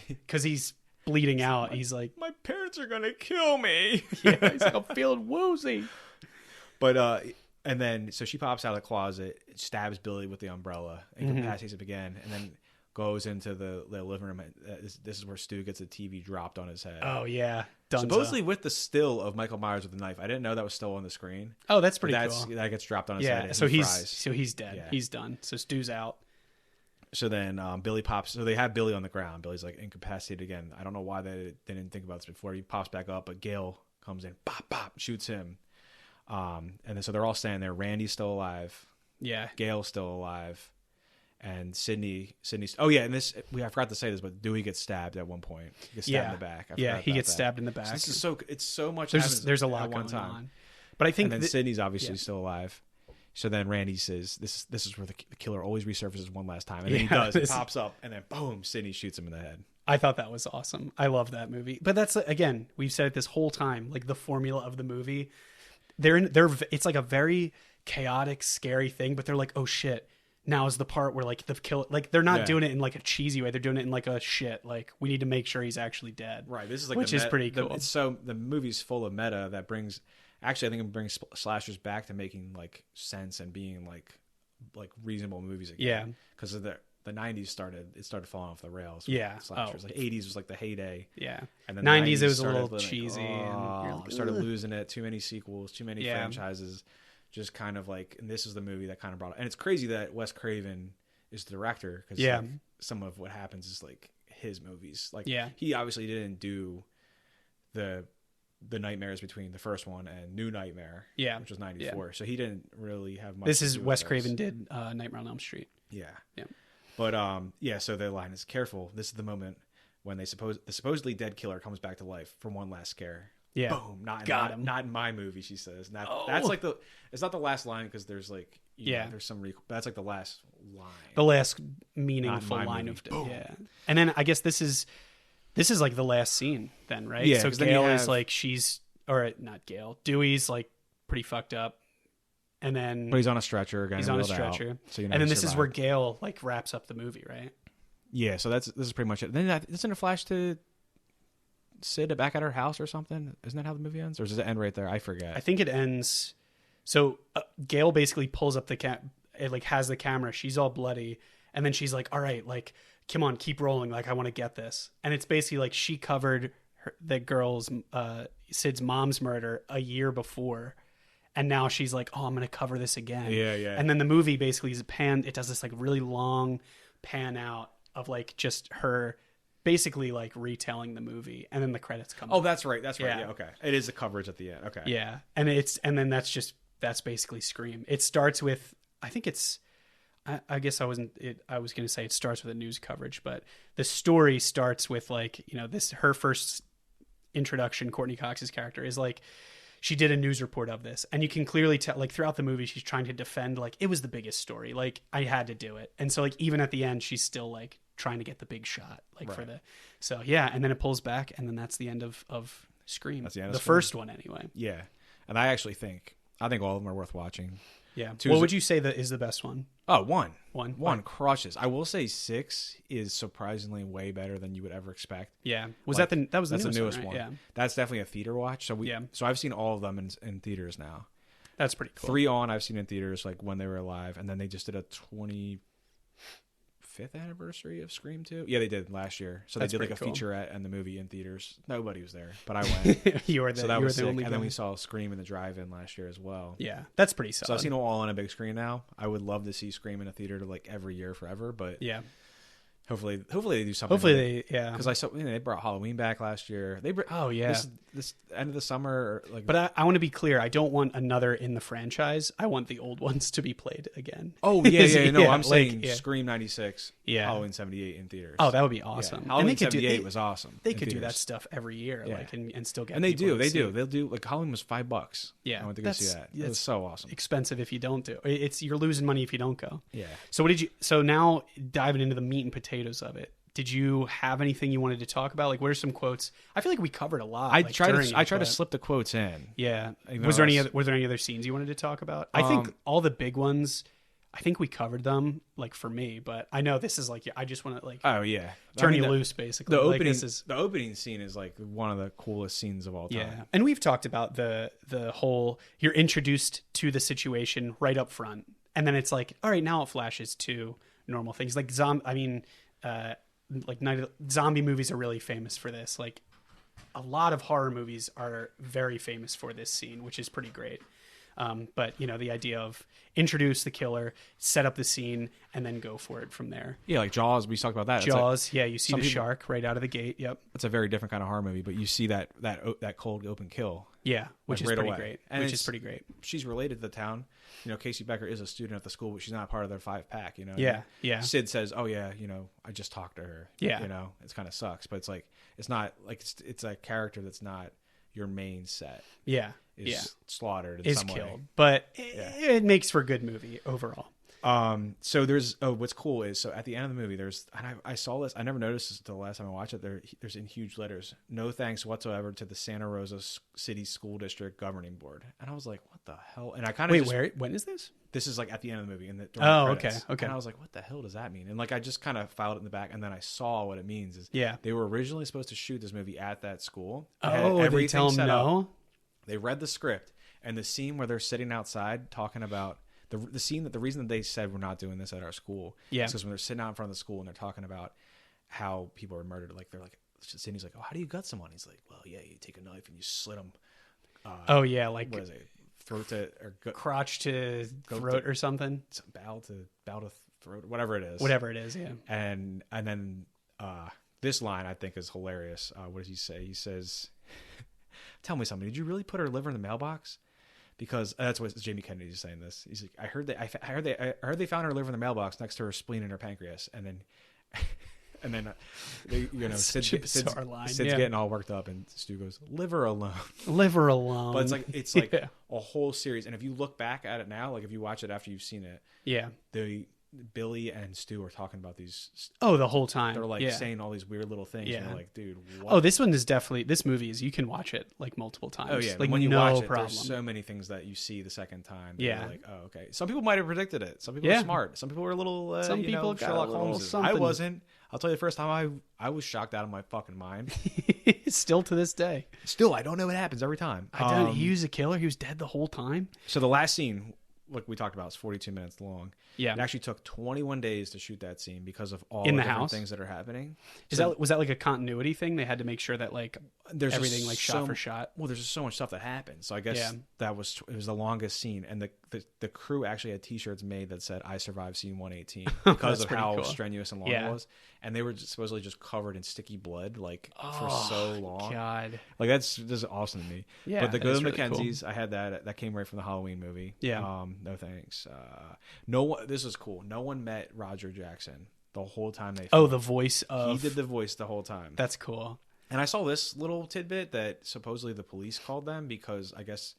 Because he's bleeding out. He's like, my parents are gonna kill me. Yeah, he's like, I'm feeling woozy. But and then so she pops out of the closet, stabs Billy with the umbrella, incapacitates him again, and then goes into the living room. This is where Stu gets a TV dropped on his head. Oh yeah, Dunzo. Supposedly with the still of Michael Myers with the knife. I didn't know that was still on the screen. Oh, that's pretty cool. That gets dropped on his head. Yeah, so he's dead. Yeah. He's done. So Stu's out. So then Billy pops. So they have Billy on the ground. Billy's like incapacitated again. I don't know why they didn't think about this before. He pops back up, but Gail comes in, bop bop, shoots him. And then so they're all standing there. Randy's still alive. Yeah. Gail's still alive. And Sydney's. Oh yeah, and I forgot to say this, but Dewey gets stabbed at one point. He gets stabbed in the back. I forgot he about gets that. stabbed in the back. So this is it's so much. There's a lot at one going time. on. But I think and then Sydney's obviously yeah. still alive. So then Randy says, "This is where the killer always resurfaces one last time," and then he Yeah, does. It pops up, and then boom, Sydney shoots him in the head. I thought that was awesome. I love that movie. But that's, again, we've said it this whole time, like the formula of the movie. It's like a very chaotic, scary thing, but they're like, oh shit. Now is the part where like the kill, like they're not doing it in like a cheesy way. They're doing it in like a shit. Like we need to make sure he's actually dead. Right. This is like which is pretty cool. The movie's full of meta that brings. Actually, I think it brings slashers back to making like sense and being like reasonable movies again. Yeah. Because of the 90s started falling off the rails. Yeah. Slashers. Like 80s was like the heyday. Yeah. And then 90s it was a started little cheesy. And started losing it. Too many sequels. Too many Yeah. franchises. Just kind of like, and this is the movie that kind of brought it. And it's crazy that Wes Craven is the director because like, some of what happens is like his movies. Like he obviously didn't do the Nightmares between the first one and New Nightmare, which was 94. Yeah. So he didn't really have much. This is Wes Craven did Nightmare on Elm Street. Yeah. But so the line is careful. This is the moment when the supposedly dead killer comes back to life from one last scare. Yeah. Boom. Not in my movie, she says. That's like it's not the last line because there's like there's some but that's like the last line. The last meaningful line of And then I guess this is like the last scene then, right? Yeah. So Gail is like not Gail. Dewey's like pretty fucked up. And then but he's on a stretcher again. He's on a stretcher. So and then this is where Gail like wraps up the movie, right? Yeah, so this is pretty much it. Then isn't it flash to Sid back at her house or something? Isn't that how the movie ends? Or does it end right there? I forget. I think it ends. So Gail basically pulls up it like has the camera. She's all bloody. And then she's like, all right, like, come on, keep rolling. Like, I want to get this. And it's basically like she covered Sid's mom's murder a year before. And now she's like, oh, I'm going to cover this again. Yeah. And then the movie basically is it does this like really long pan out of like just her basically like retelling the movie, and then the credits come. Oh, that's right. Yeah, okay. It is the coverage at the end. Okay. Yeah, and then that's basically Scream. It starts with, I think it's, I guess I was going to say it starts with a news coverage, but the story starts with like, her first introduction, Courtney Cox's character is like, she did a news report of this, and you can clearly tell like throughout the movie she's trying to defend like it was the biggest story, like I had to do it. And so like even at the end she's still like trying to get the big shot and then it pulls back, and then that's the end of Scream. That's the end of Scream. First one anyway. Yeah. And I think all of them are worth watching. Yeah. What would you say that is the best one? Oh, one crushes. I will say 6 is surprisingly way better than you would ever expect. Yeah. That's the newest one, right? Yeah. That's definitely a theater watch. So I've seen all of them in theaters now. That's pretty cool. 3 I've seen in theaters like when they were alive, and then they just did a 25th anniversary of Scream 2. Yeah, they did last year. So That's they did like a cool. featurette and the movie in theaters. Nobody was there, but I went. You were there. So that was sick. Only and then we saw Scream in the drive-in last year as well. Yeah, that's pretty solid. So I've seen them all on a big screen now. I would love to see Scream in a theater like every year forever, but yeah. Hopefully they do something. Because I saw they brought Halloween back last year. This end of the summer. But I want to be clear. I don't want another in the franchise. I want the old ones to be played again. Oh yeah. No, I'm saying Scream '96, Halloween '78 in theaters. Oh, that would be awesome. Yeah. Halloween '78 was awesome. They could do that stuff every year, and still get. And they do. They'll do like Halloween was $5. Yeah, I went to go see that. It was so awesome. Expensive if you don't do. You're losing money if you don't go. Yeah. So what did you? So now diving into the meat and potatoes of it. Did you have anything you wanted to talk about? Like, what are some quotes? I feel like we covered a lot. I tried to slip the quotes in. Yeah. Was there any other scenes you wanted to talk about? I think all the big ones, I think we covered them, like for me, but I know this is like, I just want to like, oh yeah, turn you loose basically. The opening scene is like one of the coolest scenes of all time. Yeah. And we've talked about the whole, you're introduced to the situation right up front. And then it's like, all right, now it flashes to normal things like zombie movies are really famous for this. Like a lot of horror movies are very famous for this scene, which is pretty great. But the idea of introduce the killer, set up the scene, and then go for it from there. Yeah, like Jaws. We talked about that. Jaws. You see the shark right out of the gate. Yep. It's a very different kind of horror movie, but you see that cold open kill. Yeah, which like, is right pretty away. great. And Which is pretty great. She's related to the town. Casey Becker is a student at the school, but she's not part of their 5-pack. Yeah, yeah. Sid says, "Oh yeah, I just talked to her." Yeah. It kind of sucks, but it's not like it's a character that's not your main set. Yeah, is slaughtered in is some killed, way. but it makes for a good movie overall. So there's what's cool is at the end of the movie I saw this, I never noticed this until the last time I watched it, there's in huge letters, "No thanks whatsoever to the Santa Rosa City School District Governing Board," and I was like, what the hell? And I kind of when is this? This is like at the end of the movie during the credits. Okay. And I was like, what the hell does that mean? And like I just kind of filed it in the back, and then I saw what it means is they were originally supposed to shoot this movie at that school. They tell them no. They read the script, and the scene where they're sitting outside talking about the scene that the reason that they said we're not doing this at our school is because when they're sitting out in front of the school and they're talking about how people are murdered, like they're like, Sidney's like, "Oh, how do you gut someone?" He's like, "Well, yeah, you take a knife and you slit them." Like what is it? Throat to or crotch to throat or something. Bow to throat, whatever it is. Whatever it is, yeah. And then this line I think is hilarious. What does he say? He says, "Tell me something. Did you really put her liver in the mailbox?" Because that's what Jamie Kennedy's saying. This he's like, I heard they found her liver in the mailbox next to her spleen and her pancreas, and then Sid's getting all worked up, and Stu goes, "Liver alone." Liver alone. But it's like a whole series, and if you look back at it now, like if you watch it after you've seen it, Billy and Stu are talking about these. Oh, the whole time they're like saying all these weird little things. And you're like, dude, what? Oh, this movie is, you can watch it like multiple times. Oh yeah, like when you no watch it, problem. there's so many things that you see the second time. Yeah, like, oh okay. Some people might have predicted it. Some people are smart. Some people are a little. Some people got Sherlock a little Holmes. something. I wasn't. I'll tell you, the first time I was shocked out of my fucking mind. Still to this day. Still, I don't know what happens every time. He was a killer. He was dead the whole time. So the last scene, like we talked about, is 42 minutes long. Yeah, it actually took 21 days to shoot that scene because of all in the the different house things that are happening. Was that like a continuity thing? They had to make sure that like there's everything like shot for shot. Well, there's just so much stuff that happened. So I guess it was the longest scene, and the crew actually had T-shirts made that said "I survived scene 118" because of how strenuous and long it was. And they were supposedly just covered in sticky blood for so long. God, like that's just awesome to me. Yeah, but the Good really Mackenzies, cool. I had that came right from the Halloween movie. Yeah. No thanks. No one. This is cool. No one met Roger Jackson the whole time they. Oh, the voice of. He did the voice the whole time. That's cool. And I saw this little tidbit that supposedly the police called them because I guess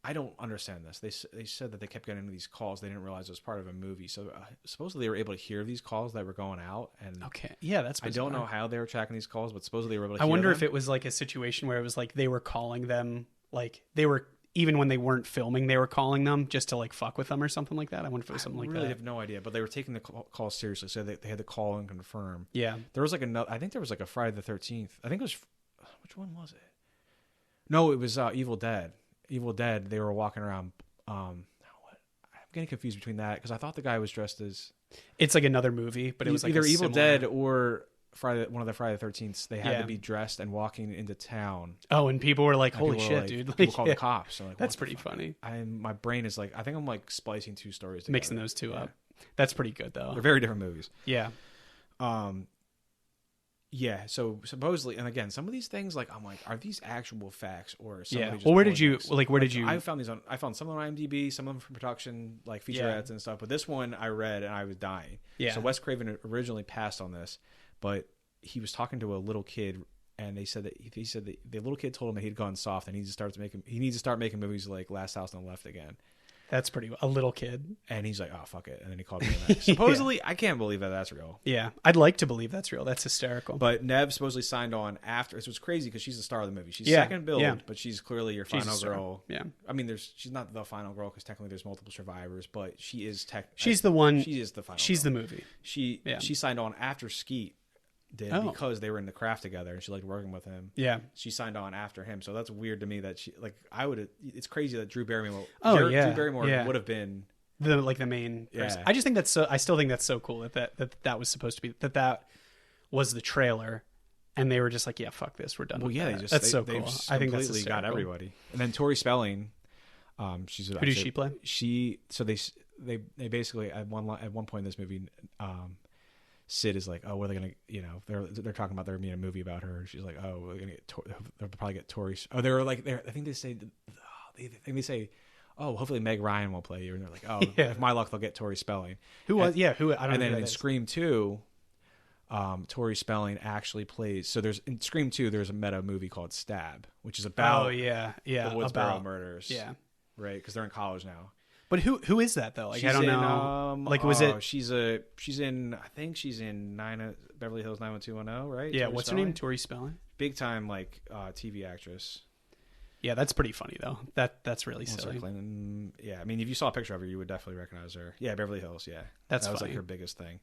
I don't understand this. They said that they kept getting these calls. They didn't realize it was part of a movie. So supposedly they were able to hear these calls that were going out. And okay, yeah, that's bizarre. I don't know how they were tracking these calls, but supposedly they were able to. I wonder them. if it was like a situation where it was like they were calling them, like they were even when they weren't filming, they were calling them just to like fuck with them or something like that. I wonder if it was something like that. I really have no idea, but they were taking the call seriously, so they had to call and confirm. Yeah, there was like another. I think there was like a Friday the 13th. I think it was. Which one was it? No, it was Evil Dead. Evil Dead. They were walking around. What? I'm getting confused between that because I thought the guy was dressed as. It's like another movie, but it was like either Evil similar... Dead or one of the Friday the 13th. They had to be dressed and walking into town. Oh, and people were like, "Holy shit, dude!" People called the cops. So like, that's pretty funny. My brain is like, I think I'm like splicing two stories together. Mixing those two up. That's pretty good though. They're very different movies. Yeah. Yeah, so supposedly, and again, some of these things, like I'm like, are these actual facts or somebody? Just well, where did you Where did you? I found some of them on IMDb, some of them from production, like featurettes and stuff. But this one I read and I was dying. Yeah. So Wes Craven originally passed on this, but he was talking to a little kid, and he said that the little kid told him that he'd gone soft and he needs to start making movies like Last House on the Left again. That's a little kid. And he's like, oh, fuck it. And then he called me back. Supposedly, I can't believe that that's real. Yeah. I'd like to believe that's real. That's hysterical. But Nev supposedly signed on after. It was crazy because she's the star of the movie. She's second billed, but she's clearly your final girl. Yeah. I mean, she's not the final girl because technically there's multiple survivors, but she is She's the one. She is the final She's girl. the movie. She signed on after Skeet did because they were in the craft together and she liked working with him. Yeah. She signed on after him. So that's weird to me that it's crazy that Drew Barrymore Drew Barrymore would have been the main person. I just think I still think that's so cool that was supposed to be that was the trailer and they were just like, yeah, fuck this, we're done. Well, with yeah, that. That's so cool. I think that's got everybody. And then Tori Spelling, She's Who does she play? They basically at one point in this movie, Sid is like, oh, what are they gonna, they're talking about there being a movie about her. She's like, oh, we're gonna they'll probably get Tori. Oh, they were like, I think they say, oh, hopefully Meg Ryan will play you, and they're like, oh, if my luck, they'll get Tori Spelling. Who was? Yeah, who? I don't know. And then who in that is. Scream 2, Tori Spelling actually plays. So in Scream 2, there's a meta movie called Stab, which is about the Woodsboro about murders. Yeah, right, because they're in college now. but who is that though? Like, I don't know. Like, was it? She's in. I think she's in Beverly Hills 90210. Right? Yeah. Tori What's Spelling? her name? Tori Spelling. Big time TV actress. Yeah, that's pretty funny though. That's really silly. Yeah, I mean, if you saw a picture of her, you would definitely recognize her. Yeah, Beverly Hills. Yeah, That was like funny. her biggest thing.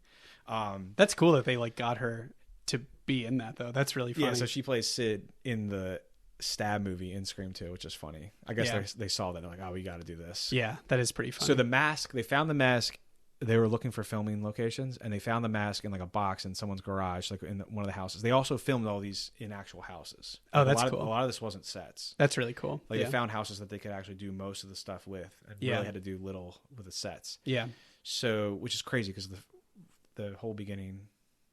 That's cool that they like got her to be in that though. That's really funny. Yeah, so she plays Sid in the Stab movie in Scream 2, which is funny. I guess they saw that. They're like, oh, we got to do this. Yeah, that is pretty funny. So they found the mask. They were looking for filming locations, and they found the mask in like a box in someone's garage, like in one of the houses. They also filmed all these in actual houses. Oh, that's a cool. A lot of this wasn't sets. That's really cool. Like they found houses that they could actually do most of the stuff with, and really had to do little with the sets. Yeah. So, which is crazy because the whole beginning,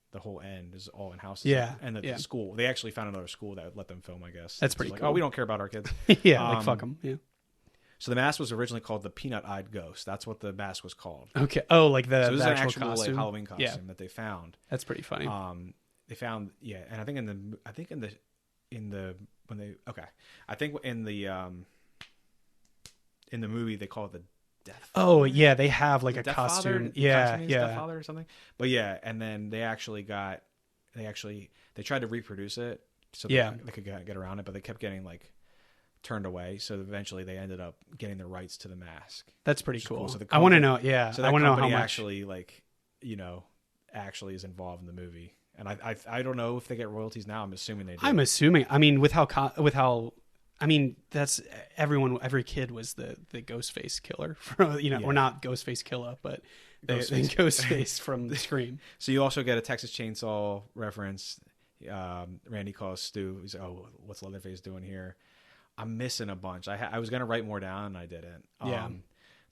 the whole end is all in houses. Yeah. And the school, they actually found another school that would let them film, I guess. That's pretty like, cool. oh, we don't care about our kids. Yeah, like fuck them. Yeah. So the mask was originally called the Peanut-Eyed Ghost. That's what the mask was called. Okay. Oh, like So it was the an actual actual costume. like Halloween costume that they found. That's pretty funny. They found and I think in the movie they call it the Death Father. Oh yeah, they have like a Death costume. Father? Yeah, Death yeah. Father or something. But yeah, and then they tried to reproduce it so they could get around it, but they kept getting like turned away. So eventually they ended up getting the rights to the mask. That's pretty cool. So I want to know. Yeah, so I want to know how much. actually actually is involved in the movie. And I don't know if they get royalties now. I'm assuming they do. I'm assuming. I mean, with how. I mean, that's every kid was the Ghostface killer, or not Ghostface Killer, but the Ghostface from the Scream. So you also get a Texas Chainsaw reference. Randy calls Stu. He's like, "Oh, what's Leatherface doing here?" I'm missing a bunch. I was gonna write more down and I didn't. Yeah.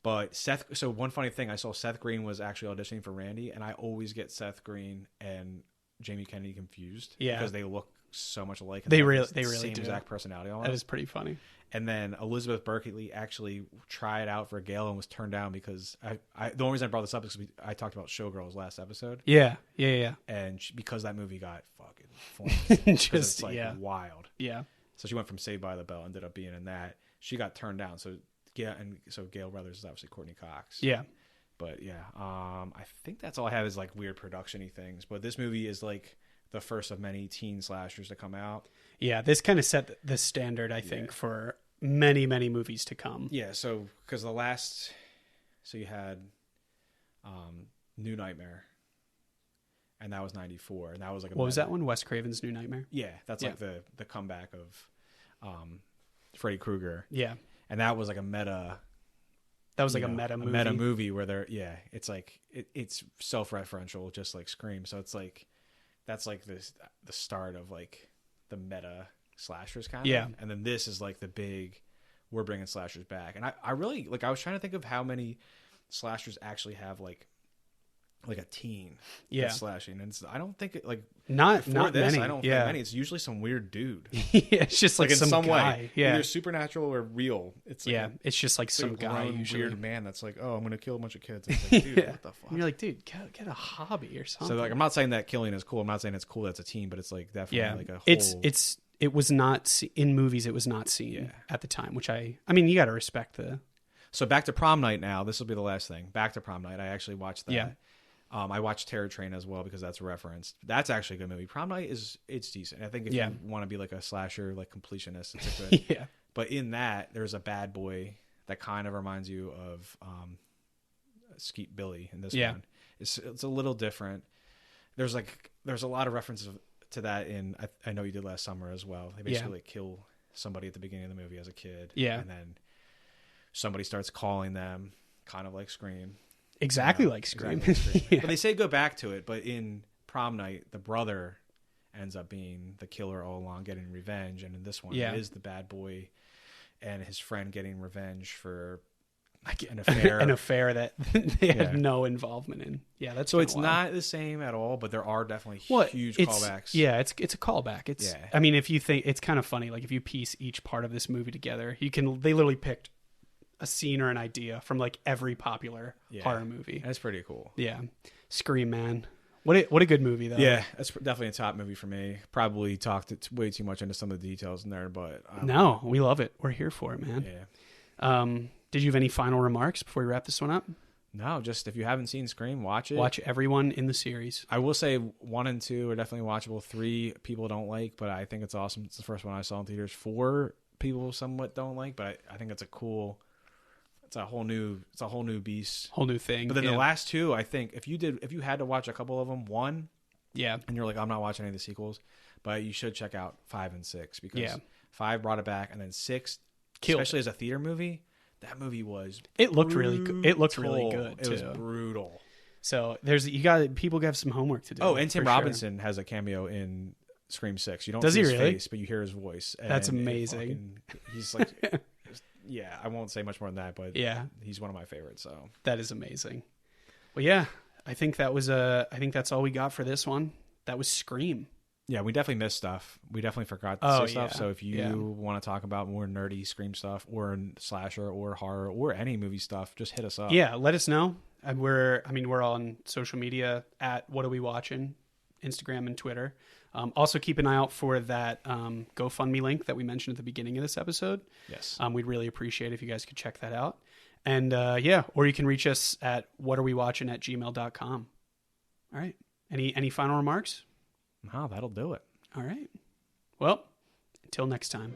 But Seth. So one funny thing, I saw Seth Green was actually auditioning for Randy, and I always get Seth Green and Jamie Kennedy confused. Yeah. Because they look so much alike. They really same do. exact personality. That is pretty funny. And then Elizabeth Berkley actually tried out for Gale and was turned down because the only reason I brought this up is because I talked about Showgirls last episode. Yeah. And because that movie got fucking flamed. Just it's wild. Yeah. So she went from Saved by the Bell, ended up being in that. She got turned down. So Gale Brothers is obviously Courtney Cox. Yeah. But yeah, I think that's all I have is like weird production-y things. But this movie is like the first of many teen slashers to come out. Yeah, this kind of set the standard, I think, for many, many movies to come. Yeah, so because you had New Nightmare, and that was 94, and that was like what was that one? Wes Craven's New Nightmare? Yeah, that's like the comeback of Freddy Krueger. Yeah. And that was like a meta. That was like a meta movie. A meta movie where it's like it's self-referential, just like Scream. So it's like that's like the start of like the meta slashers kind of. Yeah. And then this is like the big, we're bringing slashers back. And I really like. I was trying to think of how many slashers actually have like a teen that's slashing, and I don't think it like not this, many. I don't think many. It's usually some weird dude. It's just like in some some guy. way, Yeah, either supernatural or real. It's like it's just like some guy, grown, usually weird man that's like, oh, I'm gonna kill a bunch of kids. It's like, dude, what the fuck? And you're like, dude, get a hobby or something. So like, I'm not saying that killing is cool. I'm not saying it's cool that's a teen, but it's like definitely like a whole. It was not in movies. It was not seen at the time, which I mean, you got to respect the. So back to Prom Night now. This will be the last thing. Back to Prom Night. I actually watched that. Yeah. I watched Terror Train as well because that's referenced. That's actually a good movie. Prom Night it's decent. I think if you want to be like a slasher, like completionist, it's a good. Yeah. But in that, there's a bad boy that kind of reminds you of Skeet Billy in this one. It's a little different. There's a lot of references to that in I Know You Did Last Summer as well. They basically like, kill somebody at the beginning of the movie as a kid. Yeah. And then somebody starts calling them, kind of like Scream. Exactly like Scream. Exactly like Scream. But they say go back to it. But in Prom Night, the brother ends up being the killer all along, getting revenge. And in this one, it is the bad boy. and his friend getting revenge for an an affair. affair that they had Yeah. no involvement in. Yeah, that's So kinda it's wild. not the same at all, but there are definitely huge it's- callbacks. Yeah, it's a callback. It's Yeah. I mean, if you think it's kind of funny, like if you piece each part of this movie together, they literally picked a scene or an idea from like every popular Yeah. horror movie. That's pretty cool. Yeah, Scream, man. What a good movie though. Yeah, that's definitely a top movie for me. Probably talked way too much into some of the details in there, but No, we love it. We're here for it, man. yeah. Did you have any final remarks before we wrap this one up? No, just if you haven't seen Scream, watch it. Watch everyone in the series. I will say 1 and 2 are definitely watchable. 3 people don't like, but I think it's awesome. It's the first one I saw in theaters. 4 people somewhat don't like, but I think it's a cool. It's a whole new beast. Whole new thing. But then yeah. the last 2, I think if you had to watch a couple of them, 1, Yeah. and you're like, I'm not watching any of the sequels, but you should check out 5 and 6 because Yeah. 5 brought it back, and then 6, Killed especially as a theater movie, that movie was. It looked really good. It looked really brutal. good It was too. brutal. So people have some homework to do. Oh, and Tim for sure. Robinson has a cameo in Scream 6. You don't Does see he his really? face, but you hear his voice. That's and it amazing. he's like, yeah, I won't say much more than that, but Yeah, he's one of my favorites. So that is amazing. Well, yeah, I think that's all we got for this one. That was Scream. yeah, we definitely missed stuff. We definitely forgot to Oh, say stuff. yeah. So if you Yeah. want to talk about more nerdy Scream stuff, or slasher, or horror, or any movie stuff, just hit us up. Yeah, let us know. We're on social media at What Are We Watching, Instagram and Twitter. Also, keep an eye out for that GoFundMe link that we mentioned at the beginning of this episode. Yes. We'd really appreciate if you guys could check that out. And or you can reach us at whatarewewatching@gmail.com. All right. Any final remarks? Wow, that'll do it. All right. Well, until next time.